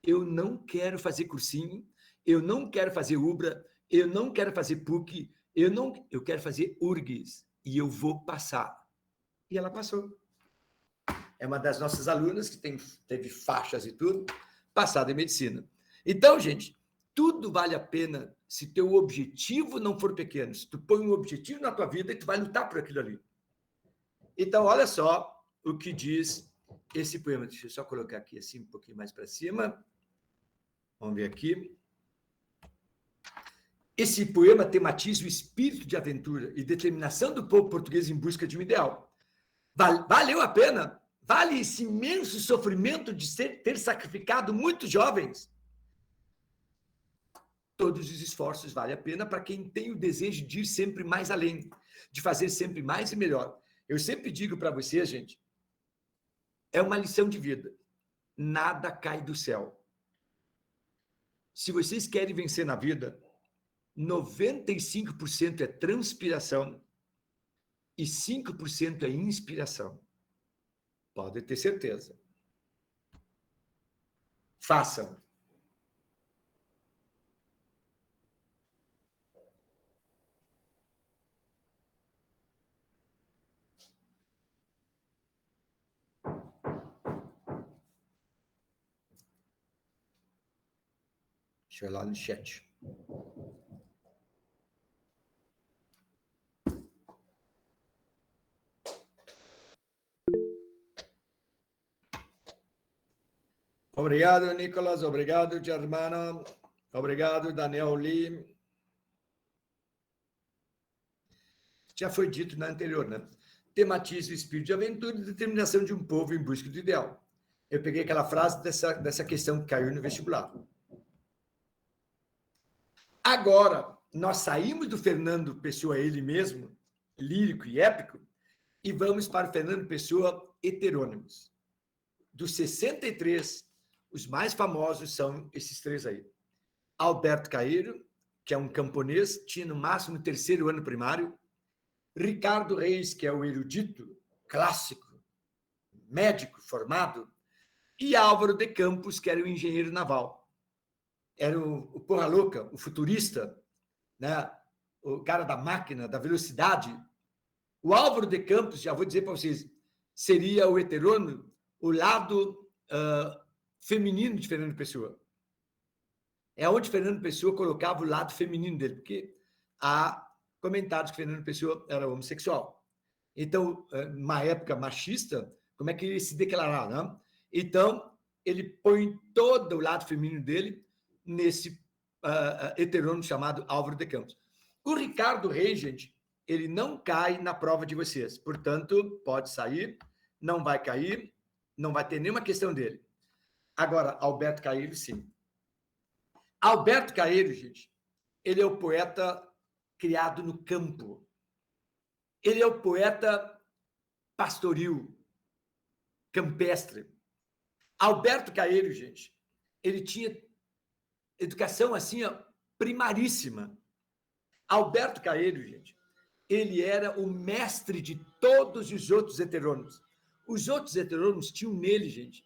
Eu não quero fazer cursinho, eu não quero fazer UBRA, eu não quero fazer PUC, eu quero fazer URGS e eu vou passar. E ela passou. É uma das nossas alunas que teve faixas e tudo, passada em medicina. Então, gente, tudo vale a pena se teu objetivo não for pequeno. Se tu põe um objetivo na tua vida e tu vai lutar por aquilo ali. Então, olha só o que diz esse poema. Deixa eu só colocar aqui assim um pouquinho mais para cima. Vamos ver aqui. Esse poema tematiza o espírito de aventura e determinação do povo português em busca de um ideal. Valeu a pena? Vale esse imenso sofrimento de ter sacrificado muitos jovens? Todos os esforços valem a pena para quem tem o desejo de ir sempre mais além, de fazer sempre mais e melhor. Eu sempre digo para vocês, gente, é uma lição de vida. Nada cai do céu. Se vocês querem vencer na vida, 95% é transpiração e 5% é inspiração. Pode ter certeza. Façam. Deixa eu ir lá no chat. Obrigado, Nicolas. Obrigado, Germano. Obrigado, Daniel Lee. Já foi dito na anterior, né? Tematiza o espírito de aventura e determinação de um povo em busca do ideal. Eu peguei aquela frase dessa questão que caiu no vestibular. Agora, nós saímos do Fernando Pessoa, ele mesmo, lírico e épico, e vamos para o Fernando Pessoa heterônimos. Dos 63, os mais famosos são esses três aí. Alberto Caeiro, que é um camponês, tinha no máximo o 3º ano primário. Ricardo Reis, que é o erudito, clássico, médico formado. E Álvaro de Campos, que era o engenheiro naval. Era o porra louca, o futurista, né? O cara da máquina, da velocidade. O Álvaro de Campos, já vou dizer para vocês, seria o heterônimo, o lado feminino de Fernando Pessoa. É onde Fernando Pessoa colocava o lado feminino dele, porque há comentários que Fernando Pessoa era homossexual. Então, numa época machista, como é que ele se declarar, né? Então, ele põe todo o lado feminino dele nesse heterônimo chamado Álvaro de Campos. O Ricardo Reis, gente, ele não cai na prova de vocês. Portanto, pode sair, não vai cair, não vai ter nenhuma questão dele. Agora, Alberto Caeiro, sim. Alberto Caeiro, gente, ele é o poeta criado no campo. Ele é o poeta pastoril, campestre. Alberto Caeiro, gente, ele tinha educação assim, ó, primaríssima. Alberto Caeiro, gente, ele era o mestre de todos os outros heterônimos. Os outros heterônimos tinham nele, gente,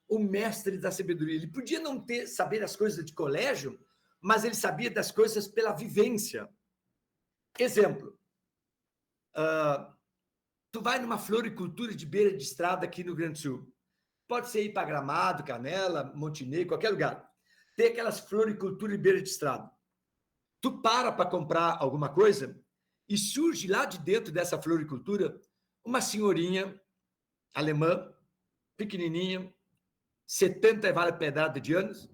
o mestre da sabedoria. Ele podia não saber as coisas de colégio, mas ele sabia das coisas pela vivência. Exemplo, tu vai numa floricultura de beira de estrada aqui no Rio Grande do Sul. Pode ser ir para Gramado, Canela, Montenegro, qualquer lugar. Tem aquelas floriculturas de beira de estrada. Tu para comprar alguma coisa e surge lá de dentro dessa floricultura uma senhorinha alemã, pequenininha, 70 e vale pedrada de anos,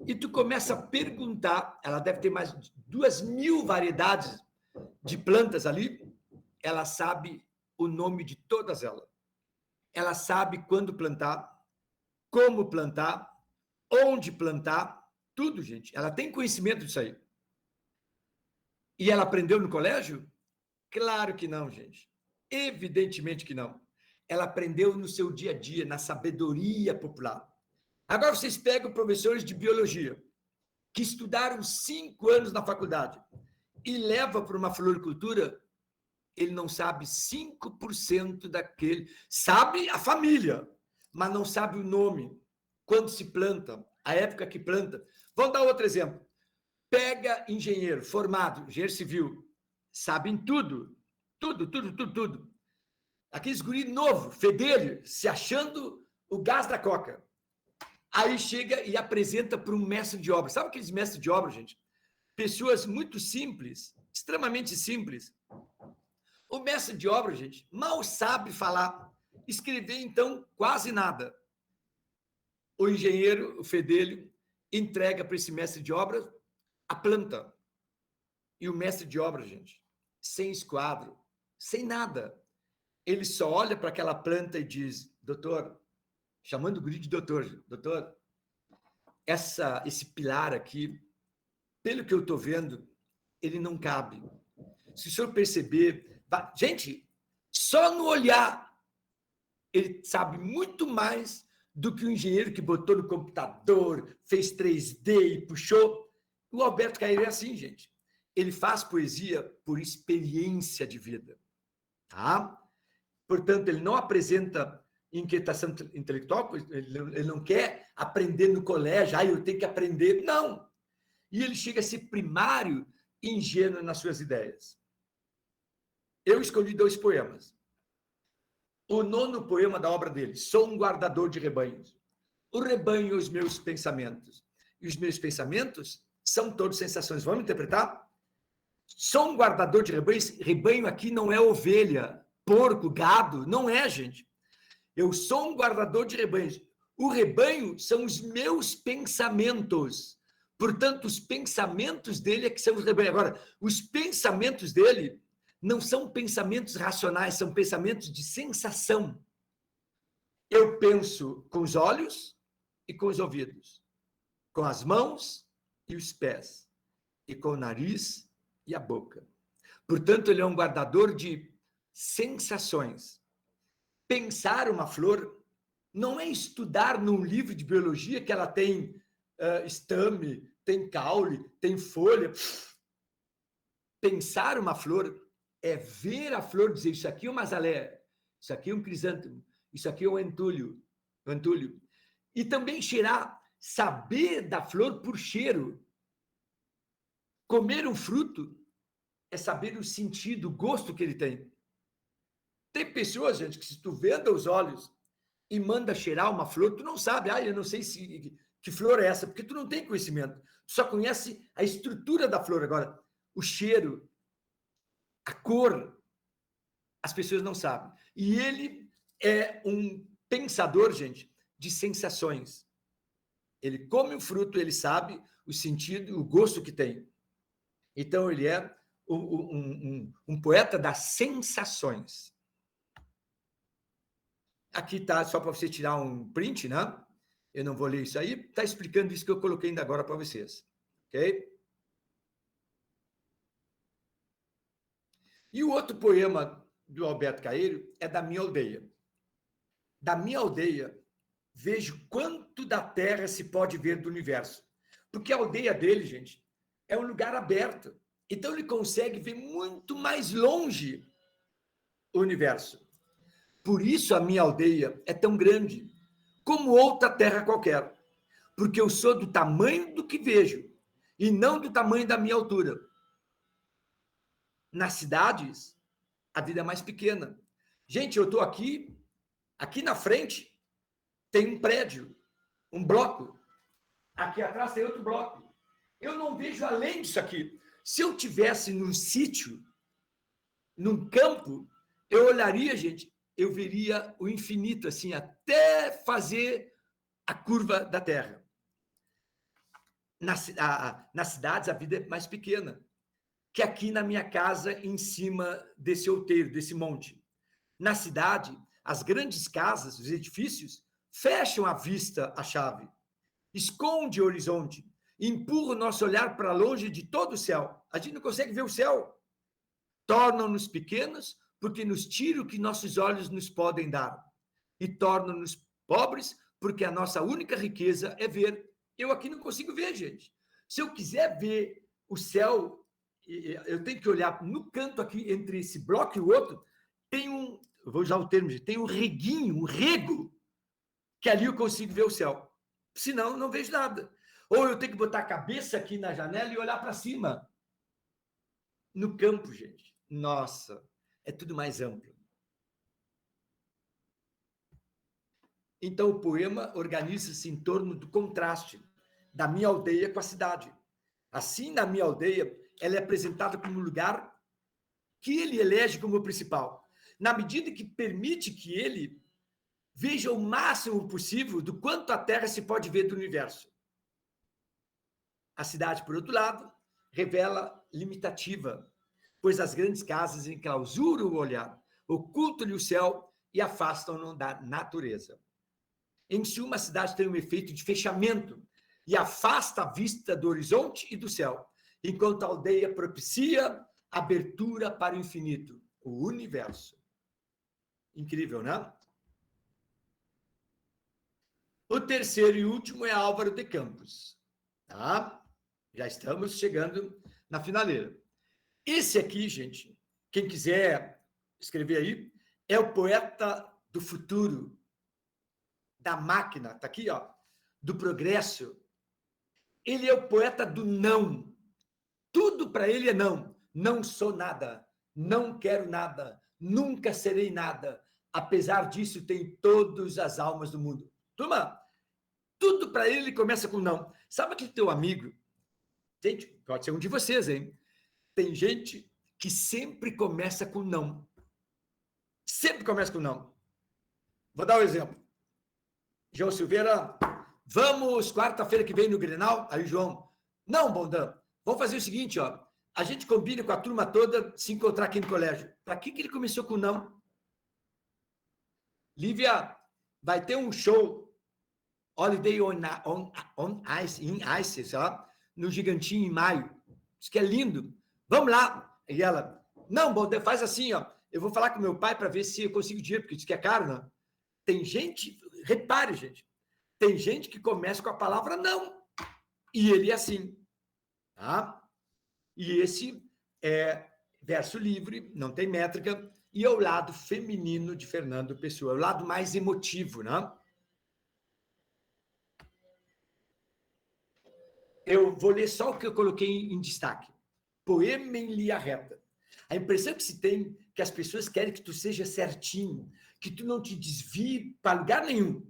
e tu começa a perguntar, ela deve ter mais de 2.000 variedades de plantas ali, ela sabe o nome de todas elas. Ela sabe quando plantar, como plantar, onde plantar, tudo, gente. Ela tem conhecimento disso aí. E ela aprendeu no colégio? Claro que não, gente. Evidentemente que não. Ela aprendeu no seu dia a dia, na sabedoria popular. Agora vocês pegam professores de biologia, que estudaram 5 anos na faculdade, e levam para uma floricultura, ele não sabe 5% daquele. Sabe a família, mas não sabe o nome, quando se planta, a época que planta. Vamos dar outro exemplo. Pega engenheiro formado, engenheiro civil, sabem tudo, tudo. Aqueles guri novo, fedelho, se achando o gás da coca. Aí chega e apresenta para um mestre de obra. Sabe aqueles mestres de obra, gente? Pessoas muito simples, extremamente simples. O mestre de obra, gente, mal sabe falar, escrever, então, quase nada. O engenheiro, o fedelho, entrega para esse mestre de obra a planta. E o mestre de obra, gente, sem esquadro, sem nada, ele só olha para aquela planta e diz: doutor, chamando o guri de doutor, esse pilar aqui, pelo que eu estou vendo, ele não cabe. Se o senhor perceber, gente, só no olhar, ele sabe muito mais do que o engenheiro que botou no computador, fez 3D e puxou. O Alberto Caeiro é assim, gente. Ele faz poesia por experiência de vida, tá? Portanto, ele não apresenta inquietação intelectual, ele não quer aprender no colégio, eu tenho que aprender. Não! E ele chega a ser primário e ingênuo nas suas ideias. Eu escolhi 2 poemas. O 9º poema da obra dele, Sou um guardador de rebanhos. O rebanho, os meus pensamentos. E os meus pensamentos são todos sensações. Vamos interpretar? Sou um guardador de rebanhos. Rebanho aqui não é ovelha, porco, gado. Não é, gente. Eu sou um guardador de rebanhos. O rebanho são os meus pensamentos. Portanto, os pensamentos dele é que são os rebanhos. Agora, os pensamentos dele não são pensamentos racionais, são pensamentos de sensação. Eu penso com os olhos e com os ouvidos, com as mãos e os pés, e com o nariz e a boca. Portanto, ele é um guardador de sensações. Pensar uma flor não é estudar num livro de biologia que ela tem estame, tem caule, tem folha. Pensar uma flor é ver a flor e dizer: isso aqui é uma azaleia, isso aqui é um crisântemo, isso aqui é um antúlio. E também cheirar, saber da flor por cheiro. Comer um fruto é saber o sentido, o gosto que ele tem. Tem pessoas, gente, que se tu venda os olhos e manda cheirar uma flor, tu não sabe, eu não sei que flor é essa, porque tu não tem conhecimento. Tu só conhece a estrutura da flor. Agora, o cheiro, a cor, as pessoas não sabem. E ele é um pensador, gente, de sensações. Ele come o fruto, ele sabe o sentido, o gosto que tem. Então, ele é um poeta das sensações. Aqui está, só para você tirar um print, né? Eu não vou ler isso aí, está explicando isso que eu coloquei ainda agora para vocês. Ok? E o outro poema do Alberto Caeiro é Da Minha Aldeia. Da minha aldeia, vejo quanto da terra se pode ver do universo. Porque a aldeia dele, gente, é um lugar aberto. Então, ele consegue ver muito mais longe o universo. Por isso, a minha aldeia é tão grande, como outra terra qualquer. Porque eu sou do tamanho do que vejo, e não do tamanho da minha altura. Nas cidades, a vida é mais pequena. Gente, eu estou aqui na frente tem um prédio, um bloco. Aqui atrás tem outro bloco. Eu não vejo além disso aqui. Se eu tivesse num sítio, num campo, eu olharia, gente, eu veria o infinito, assim, até fazer a curva da Terra. Nas cidades, a vida é mais pequena. que aqui na minha casa, em cima desse outeiro, desse monte. Na cidade, as grandes casas, os edifícios, fecham a vista à chave, esconde o horizonte, empurra o nosso olhar para longe de todo o céu. A gente não consegue ver o céu. Tornam-nos pequenos porque nos tira o que nossos olhos nos podem dar. E tornam-nos pobres porque a nossa única riqueza é ver. Eu aqui não consigo ver, gente. Se eu quiser ver o céu, eu tenho que olhar no canto aqui, entre esse bloco e o outro, tem um, eu vou usar o termo, tem um reguinho, um rego, que ali eu consigo ver o céu. Senão, não vejo nada. Ou eu tenho que botar a cabeça aqui na janela e olhar para cima. No campo, gente. Nossa, é tudo mais amplo. Então, o poema organiza-se em torno do contraste da minha aldeia com a cidade. Assim, na minha aldeia, ela é apresentada como um lugar que ele elege como o principal, na medida que permite que ele veja o máximo possível do quanto a Terra se pode ver do universo. A cidade, por outro lado, revela limitativa, pois as grandes casas enclausuram o olhar, ocultam-lhe o céu e afastam-no da natureza. Em suma, a cidade tem um efeito de fechamento e afasta a vista do horizonte e do céu, enquanto a aldeia propicia abertura para o infinito, o universo. Incrível, né? O terceiro e último é Álvaro de Campos. Tá? Já estamos chegando na finaleira. Esse aqui, gente, quem quiser escrever aí, é o poeta do futuro, da máquina, tá aqui, ó, do progresso. Ele é o poeta do não. Tudo para ele é não. Não sou nada, não quero nada, nunca serei nada. Apesar disso, tem todas as almas do mundo. Turma, tudo para ele começa com não. Sabe aquele teu amigo? Gente, pode ser um de vocês, hein? Tem gente que sempre começa com não. Sempre começa com não. Vou dar um exemplo. João Silveira, vamos quarta-feira que vem no Grenal? Aí, João, não, Bondão, vamos fazer o seguinte, ó. A gente combina com a turma toda se encontrar aqui no colégio. Para que ele começou com não? Lívia, vai ter um show Holiday on Ice, in Ice, ó, no Gigantinho em maio. Isso que é lindo. Vamos lá. E ela, não, Bondão, faz assim, ó. Eu vou falar com meu pai para ver se eu consigo dinheiro, porque diz que é caro, não. Tem gente, repare, gente, tem gente que começa com a palavra não. E ele é assim. Tá? E esse é verso livre, não tem métrica, e é o lado feminino de Fernando Pessoa, é o lado mais emotivo, né? Eu vou ler só o que eu coloquei em destaque. Poema em linha reta. A impressão que se tem é que as pessoas querem que tu seja certinho, que tu não te desvie para lugar nenhum.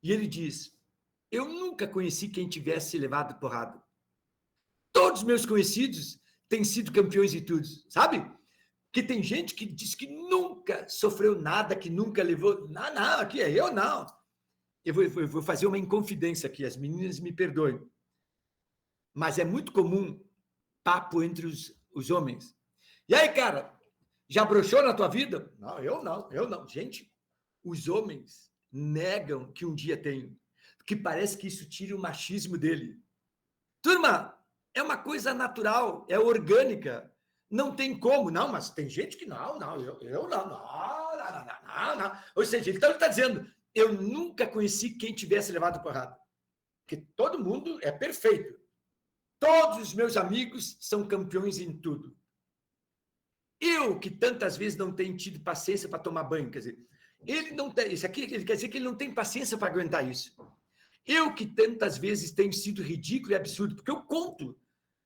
E ele diz, eu nunca conheci quem tivesse levado porrada. Todos os meus conhecidos têm sido campeões de tudo, sabe? Que tem gente que diz que nunca sofreu nada, que nunca levou... Não, aqui é eu, não. Eu vou fazer uma inconfidência aqui, as meninas me perdoem. Mas é muito comum papo entre os homens. E aí, cara, já broxou na tua vida? Não, eu não. Gente, os homens negam que um dia tem, porque parece que isso tira o machismo dele. Turma, é uma coisa natural, é orgânica. Não tem como, não, mas tem gente que não, eu não. Ou seja, então ele está dizendo, eu nunca conheci quem tivesse levado porrada. Porque todo mundo é perfeito. Todos os meus amigos são campeões em tudo. Eu, que tantas vezes não tenho tido paciência para tomar banho, quer dizer, ele não tem, isso aqui ele quer dizer que ele não tem paciência para aguentar isso. Eu, que tantas vezes tenho sido ridículo e absurdo, porque eu conto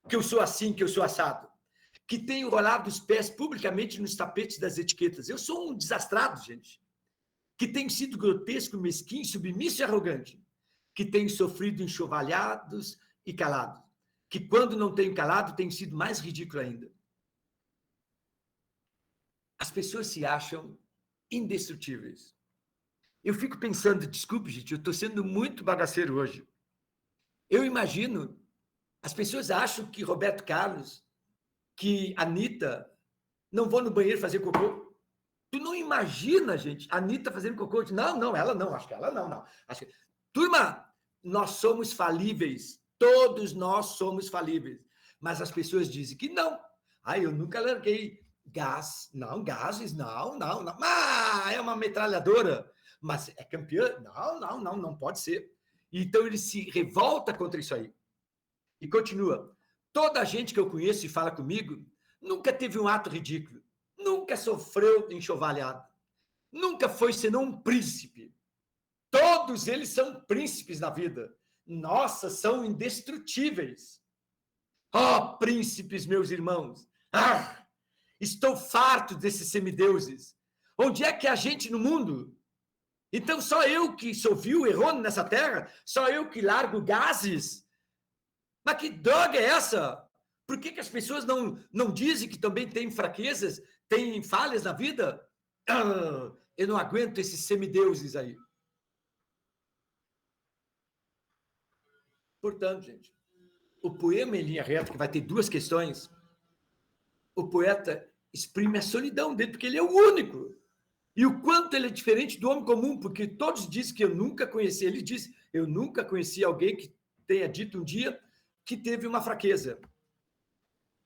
que eu sou assim, que eu sou assado, que tenho rolado os pés publicamente nos tapetes das etiquetas. Eu sou um desastrado, gente. Que tenho sido grotesco, mesquinho, submisso e arrogante. Que tenho sofrido enxovalhados e calados. Que quando não tenho calado, tenho sido mais ridículo ainda. As pessoas se acham indestrutíveis. Eu fico pensando, desculpe, gente, eu estou sendo muito bagaceiro hoje. Eu imagino, as pessoas acham que Roberto Carlos, que a Anitta não vou no banheiro fazer cocô? Tu não imagina, gente, a Anitta fazendo cocô? Não, ela não, acho que ela não. Acho que... Turma, nós somos falíveis, todos nós somos falíveis, mas as pessoas dizem que não. Eu nunca larguei gás, não, gases, não. É uma metralhadora, mas é campeã? Não pode ser. Então ele se revolta contra isso aí. E continua. Toda a gente que eu conheço e fala comigo nunca teve um ato ridículo, nunca sofreu enxovalhado, nunca foi senão um príncipe. Todos eles são príncipes na vida. Nossa, são indestrutíveis. Príncipes, meus irmãos. Estou farto desses semideuses. Onde é que é a gente no mundo? Então, só eu que sou vil, errôneo nessa terra? Só eu que largo gases? Mas que droga é essa? Por que as pessoas não dizem que também têm fraquezas, têm falhas na vida? Eu não aguento esses semideuses aí. Portanto, gente, o poema em linha reta, que vai ter duas questões, o poeta exprime a solidão dele, porque ele é o único. E o quanto ele é diferente do homem comum, porque todos dizem que eu nunca conheci. Ele diz, eu nunca conheci alguém que tenha dito um dia que teve uma fraqueza.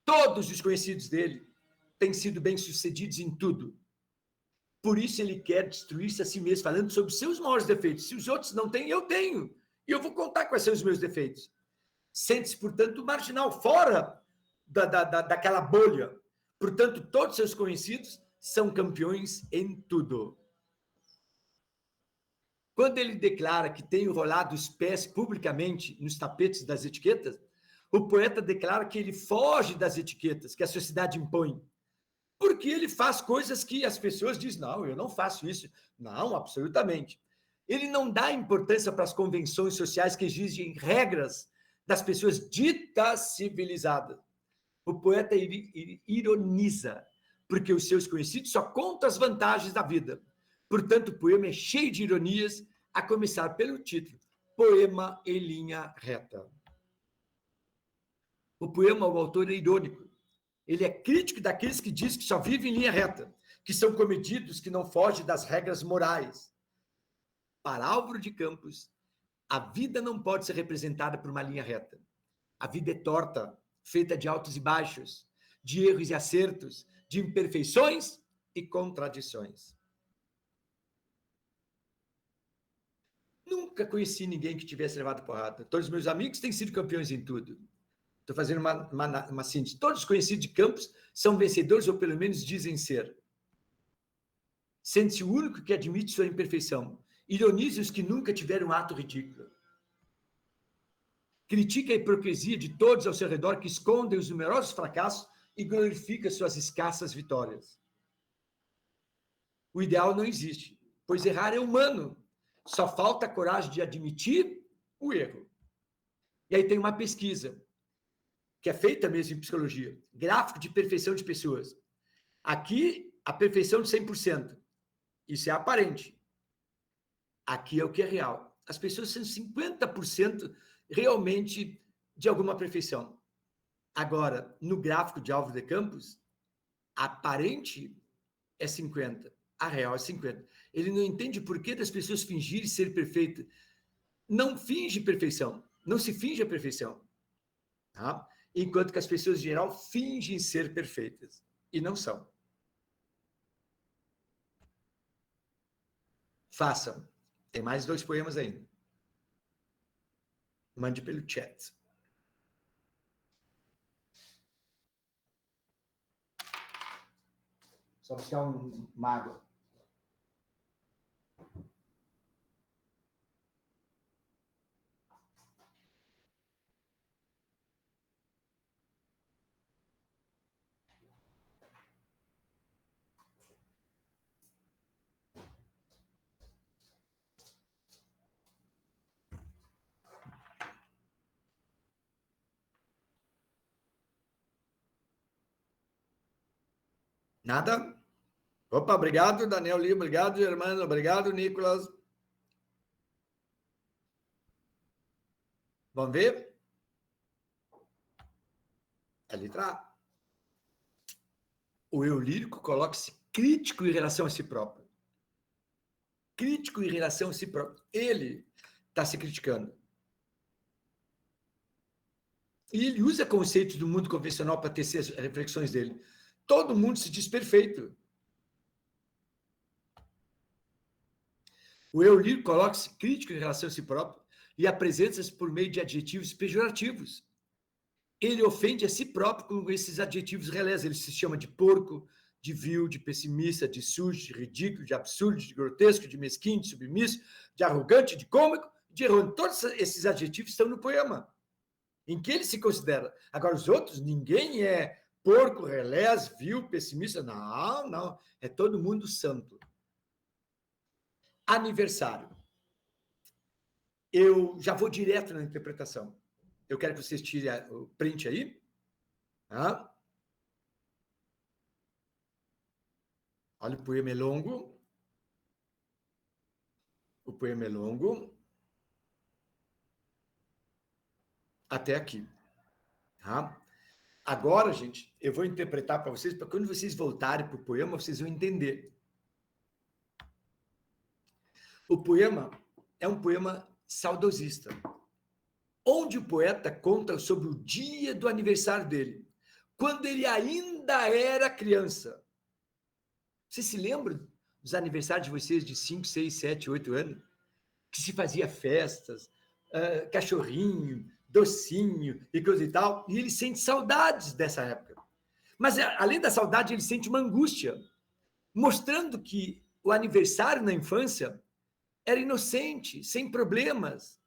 Todos os conhecidos dele têm sido bem-sucedidos em tudo. Por isso ele quer destruir-se a si mesmo, falando sobre seus maiores defeitos. Se os outros não têm, eu tenho. E eu vou contar quais são os meus defeitos. Sente-se, portanto, marginal, fora daquela bolha. Portanto, todos seus conhecidos são campeões em tudo. Quando ele declara que tem enrolado os pés publicamente nos tapetes das etiquetas, o poeta declara que ele foge das etiquetas que a sociedade impõe, porque ele faz coisas que as pessoas dizem, não, eu não faço isso. Não, absolutamente. Ele não dá importância para as convenções sociais que exigem regras das pessoas ditas civilizadas. O poeta ironiza, porque os seus conhecidos só contam as vantagens da vida. Portanto, o poema é cheio de ironias, a começar pelo título, Poema em Linha Reta. O poema, o autor é irônico. Ele é crítico daqueles que dizem que só vivem em linha reta, que são comedidos, que não fogem das regras morais. Para Álvaro de Campos, a vida não pode ser representada por uma linha reta. A vida é torta, feita de altos e baixos, de erros e acertos, de imperfeições e contradições. Nunca conheci ninguém que tivesse levado porrada. Todos os meus amigos têm sido campeões em tudo. Estou fazendo uma síntese. Todos os conhecidos de Campos são vencedores, ou pelo menos dizem ser. Sente-se o único que admite sua imperfeição. Ironize os que nunca tiveram um ato ridículo. Critica a hipocrisia de todos ao seu redor que escondem os numerosos fracassos e glorifica suas escassas vitórias. O ideal não existe, pois errar é humano. Só falta a coragem de admitir o erro. E aí tem uma pesquisa, que é feita mesmo em psicologia, gráfico de perfeição de pessoas. Aqui, a perfeição de 100%. Isso é aparente. Aqui é o que é real. As pessoas são 50% realmente de alguma perfeição. Agora, no gráfico de Álvaro de Campos, a aparente é 50%, a real é 50%. Ele não entende por que das pessoas fingirem ser perfeitas. Não finge perfeição, não se finge a perfeição. Tá? Enquanto que as pessoas, em geral, fingem ser perfeitas. E não são. Façam. Tem mais 2 poemas ainda. Mande pelo chat. Só buscar uma água. Nada? Opa, obrigado, Daniel Lima, obrigado, Germano, obrigado, Nicolas. Vamos ver? A letra A. o eu lírico coloca-se crítico em relação a si próprio. Crítico em relação a si próprio. Ele está se criticando. E ele usa conceitos do mundo convencional para tecer as reflexões dele. Todo mundo se diz perfeito. O eu lírico coloca-se crítico em relação a si próprio e apresenta-se por meio de adjetivos pejorativos. Ele ofende a si próprio com esses adjetivos relés. Ele se chama de porco, de vil, de pessimista, de sujo, de ridículo, de absurdo, de grotesco, de mesquinho, de submisso, de arrogante, de cômico, de errôneo. Todos esses adjetivos estão no poema, em que ele se considera. Agora, os outros, ninguém é porco, relés, vil, pessimista. Não, não. É todo mundo santo. Aniversário. Eu já vou direto na interpretação. Eu quero que vocês tirem o print aí. Tá? Olha, o poema é longo. O poema é longo. Até aqui. Tá? Agora, gente, eu vou interpretar para vocês, para quando vocês voltarem para o poema, vocês vão entender. O poema é um poema saudosista, onde o poeta conta sobre o dia do aniversário dele, quando ele ainda era criança. Vocês se lembram dos aniversários de vocês de 5, 6, 7, 8 anos? Que se fazia festas, cachorrinho, docinho e coisa e tal, e ele sente saudades dessa época. Mas, além da saudade, ele sente uma angústia, mostrando que o aniversário na infância era inocente, sem problemas,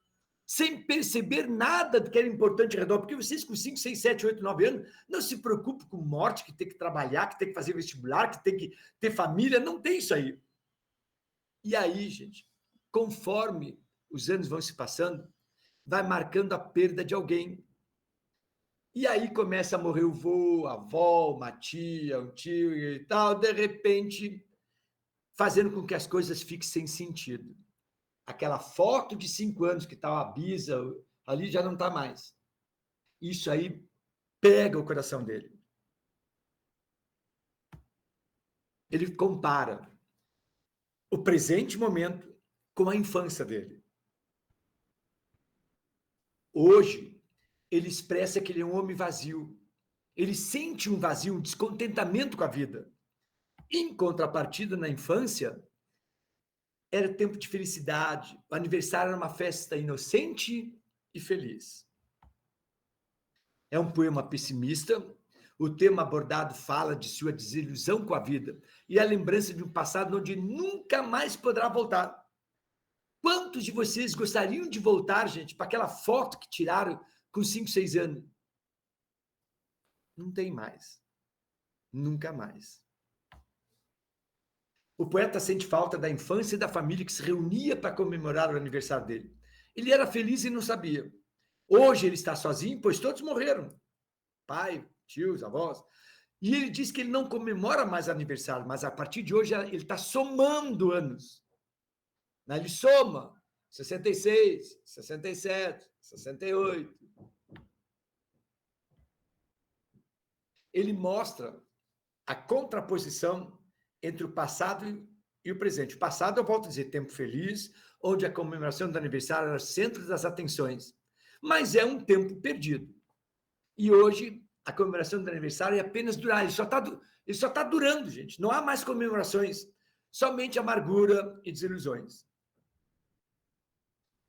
sem perceber nada do que era importante ao redor, porque vocês com 5, 6, 7, 8, 9 anos não se preocupam com morte, que tem que trabalhar, que tem que fazer vestibular, que tem que ter família, não tem isso aí. E aí, gente, conforme os anos vão se passando, vai marcando a perda de alguém. E aí começa a morrer o vô, a avó, uma tia, um tio e tal, de repente, fazendo com que as coisas fiquem sem sentido. Aquela foto de 5 anos que estava a bisa ali já não está mais. Isso aí pega o coração dele. Ele compara o presente momento com a infância dele. Hoje, ele expressa que ele é um homem vazio. Ele sente um vazio, um descontentamento com a vida. Em contrapartida, na infância, era tempo de felicidade. O aniversário era uma festa inocente e feliz. É um poema pessimista. O tema abordado fala de sua desilusão com a vida e a lembrança de um passado onde nunca mais poderá voltar. Quantos de vocês gostariam de voltar, gente, para aquela foto que tiraram com 5, 6 anos? Não tem mais. Nunca mais. O poeta sente falta da infância e da família que se reunia para comemorar o aniversário dele. Ele era feliz e não sabia. Hoje ele está sozinho, pois todos morreram. Pai, tios, avós. E ele diz que ele não comemora mais aniversário, mas a partir de hoje ele está somando anos. Ele soma 66, 67, 68. Ele mostra a contraposição entre o passado e o presente. O passado, eu volto a dizer, tempo feliz, onde a comemoração do aniversário era o centro das atenções. Mas é um tempo perdido. E hoje, a comemoração do aniversário é apenas durar. Ele só está durando, gente. Não há mais comemorações. Somente amargura e desilusões.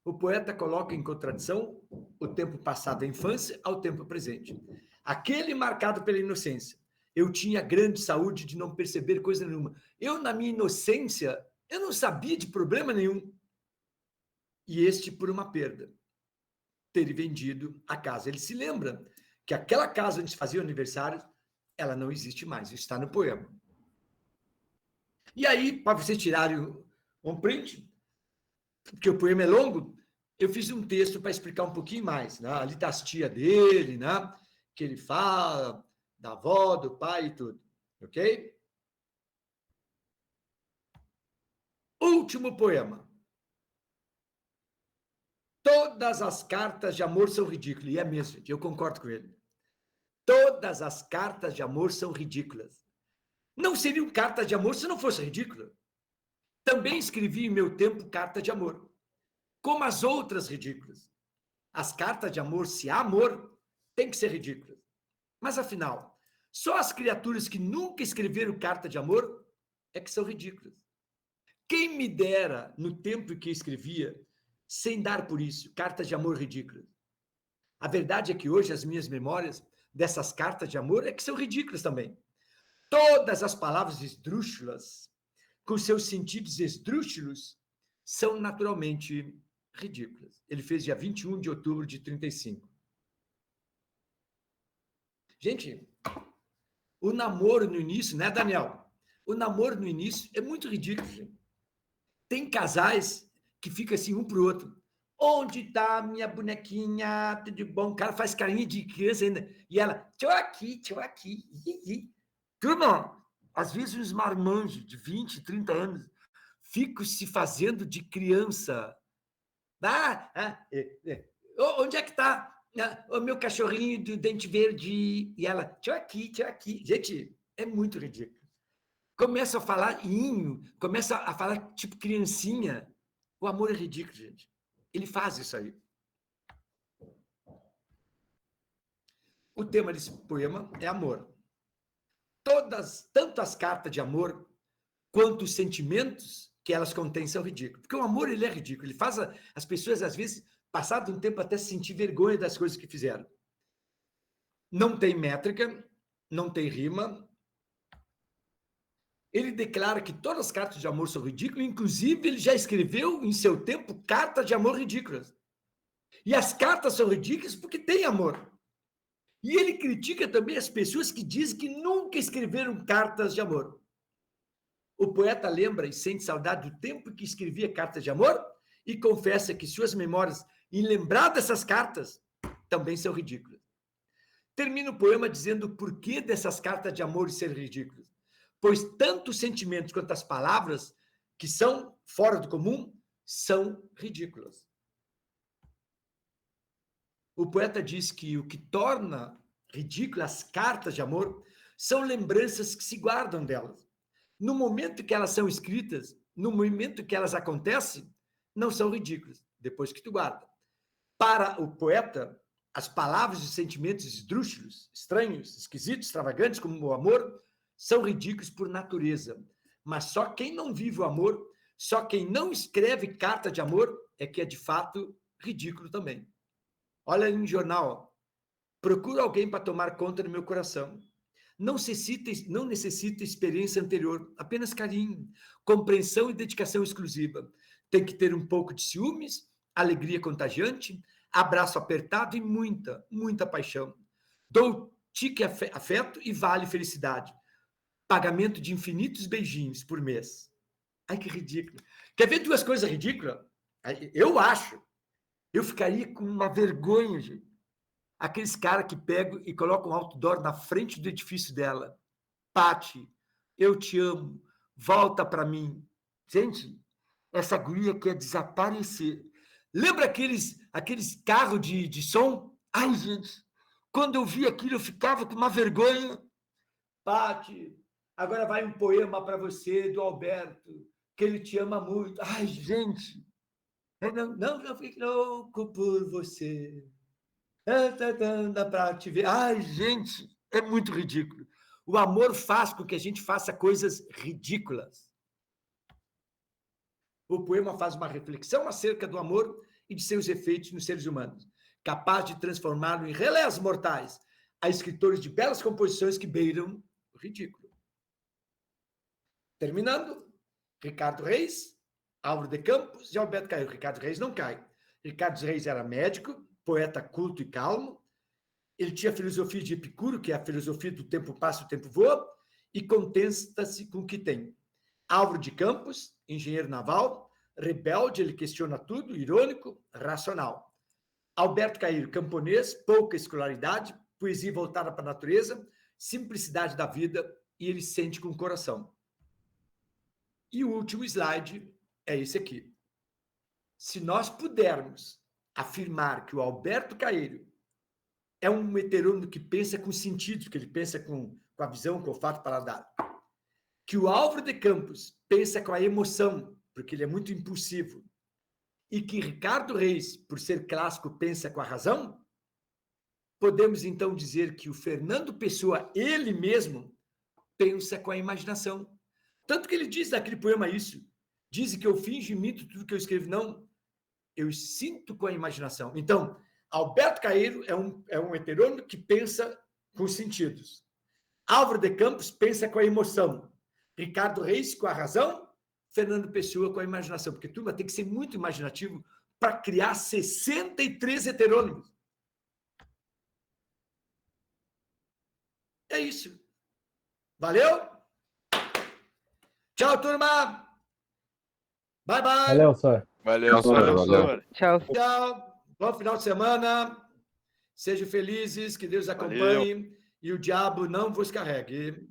O poeta coloca em contradição o tempo passado da infância ao tempo presente. Aquele marcado pela inocência. Eu tinha grande saúde de não perceber coisa nenhuma. Eu, na minha inocência, eu não sabia de problema nenhum. E este por uma perda. Ter vendido a casa. Ele se lembra que aquela casa onde se fazia o aniversário, ela não existe mais. Isso está no poema. E aí, para vocês tirarem um print, porque o poema é longo, eu fiz um texto para explicar um pouquinho mais. Né? Ali está as tias dele, né? Que ele fala da avó, do pai e tudo. Ok? Último poema. Todas as cartas de amor são ridículas. E é mesmo, eu concordo com ele. Todas as cartas de amor são ridículas. Não seriam cartas de amor se não fosse ridícula. Também escrevi em meu tempo carta de amor, como as outras ridículas. As cartas de amor, se há amor, tem que ser ridículas. Mas, afinal, só as criaturas que nunca escreveram carta de amor é que são ridículas. Quem me dera, no tempo em que escrevia, sem dar por isso, cartas de amor ridículas. A verdade é que hoje as minhas memórias dessas cartas de amor é que são ridículas também. Todas as palavras esdrúxulas, com seus sentidos esdrúxulos, são naturalmente ridículas. Ele fez dia 21 de outubro de 35. Gente, o namoro no início, né, Daniel? O namoro no início é muito ridículo, gente. Tem casais que ficam assim um pro outro. Onde está minha bonequinha? Tudo bom? O cara faz carinha de criança ainda. E ela, tô aqui, tô aqui. Turma, às vezes uns marmanjos de 20, 30 anos ficam se fazendo de criança. Onde é que está o meu cachorrinho do dente verde? E ela, tô aqui, tô aqui. Gente, é muito ridículo. Começa a falar começa a falar tipo criancinha. O amor é ridículo, gente. Ele faz isso aí. O tema desse poema é amor. Tanto as cartas de amor quanto os sentimentos que elas contêm são ridículos. Porque o amor, ele é ridículo. Ele faz as pessoas, às vezes, passado um tempo, até sentir vergonha das coisas que fizeram. Não tem métrica, não tem rima. Ele declara que todas as cartas de amor são ridículas, inclusive ele já escreveu em seu tempo cartas de amor ridículas. E as cartas são ridículas porque tem amor. E ele critica também as pessoas que dizem que nunca escreveram cartas de amor. O poeta lembra e sente saudade do tempo que escrevia cartas de amor e confessa que suas memórias, em lembrar dessas cartas, também são ridículas. Termina o poema dizendo o porquê dessas cartas de amor serem ridículas. Pois tanto os sentimentos quanto as palavras, que são fora do comum, são ridículas. O poeta diz que o que torna ridículas as cartas de amor são lembranças que se guardam delas. No momento que elas são escritas, no momento que elas acontecem, não são ridículas, depois que tu guarda. Para o poeta, as palavras e sentimentos esdrúxulos, estranhos, esquisitos, extravagantes, como o amor, são ridículos por natureza. Mas só quem não vive o amor, só quem não escreve carta de amor, é que é de fato ridículo também. Olha ali no jornal, procuro alguém para tomar conta do meu coração. Não necessita experiência anterior, apenas carinho, compreensão e dedicação exclusiva. Tem que ter um pouco de ciúmes, alegria contagiante, abraço apertado e muita, muita paixão. Dou tique afeto e vale felicidade. Pagamento de infinitos beijinhos por mês. Ai, que ridículo. Quer ver duas coisas ridículas? Eu acho. Eu ficaria com uma vergonha, gente. Aqueles caras que pegam e colocam um outdoor na frente do edifício dela. Pati, eu te amo, volta para mim. Gente, essa guria quer desaparecer. Lembra aqueles carros de som? Ai, gente, quando eu vi aquilo, eu ficava com uma vergonha. Pati, agora vai um poema para você, do Alberto, que ele te ama muito. Ai, gente, eu fico louco por você. Dá para te ver. Ai, gente, é muito ridículo. O amor faz com que a gente faça coisas ridículas. O poema faz uma reflexão acerca do amor e de seus efeitos nos seres humanos, capaz de transformá-lo em relés mortais a escritores de belas composições que beiram o ridículo. Terminando, Ricardo Reis, Álvaro de Campos e Alberto Caeiro. Ricardo Reis não cai. Ricardo Reis era médico, poeta culto e calmo. Ele tinha a filosofia de Epicuro, que é a filosofia do tempo passa, o tempo voa, e contenta-se com o que tem. Álvaro de Campos, engenheiro naval, rebelde, ele questiona tudo, irônico, racional. Alberto Caeiro, camponês, pouca escolaridade, poesia voltada para a natureza, simplicidade da vida, e ele sente com o coração. E o último slide é esse aqui. Se nós pudermos afirmar que o Alberto Caeiro é um heterônomo que pensa com sentido, que ele pensa com a visão, com o olfato, paladar. que o Álvaro de Campos pensa com a emoção, porque ele é muito impulsivo, e que Ricardo Reis, por ser clássico, pensa com a razão, podemos então dizer que o Fernando Pessoa, ele mesmo, pensa com a imaginação. Tanto que ele diz naquele poema isso, diz que eu finjo e imito tudo que eu escrevo. Não, eu sinto com a imaginação. Então, Alberto Caeiro é um heterônimo que pensa com os sentidos. Álvaro de Campos pensa com a emoção. Ricardo Reis com a razão. Fernando Pessoa com a imaginação. Porque, turma, tem que ser muito imaginativo para criar 63 heterônimos. É isso. Valeu? Tchau, turma! Bye, bye! Valeu, senhor. Valeu, senhor. Tchau. Tchau! Bom final de semana. Sejam felizes, que Deus acompanhe e o diabo não vos carregue.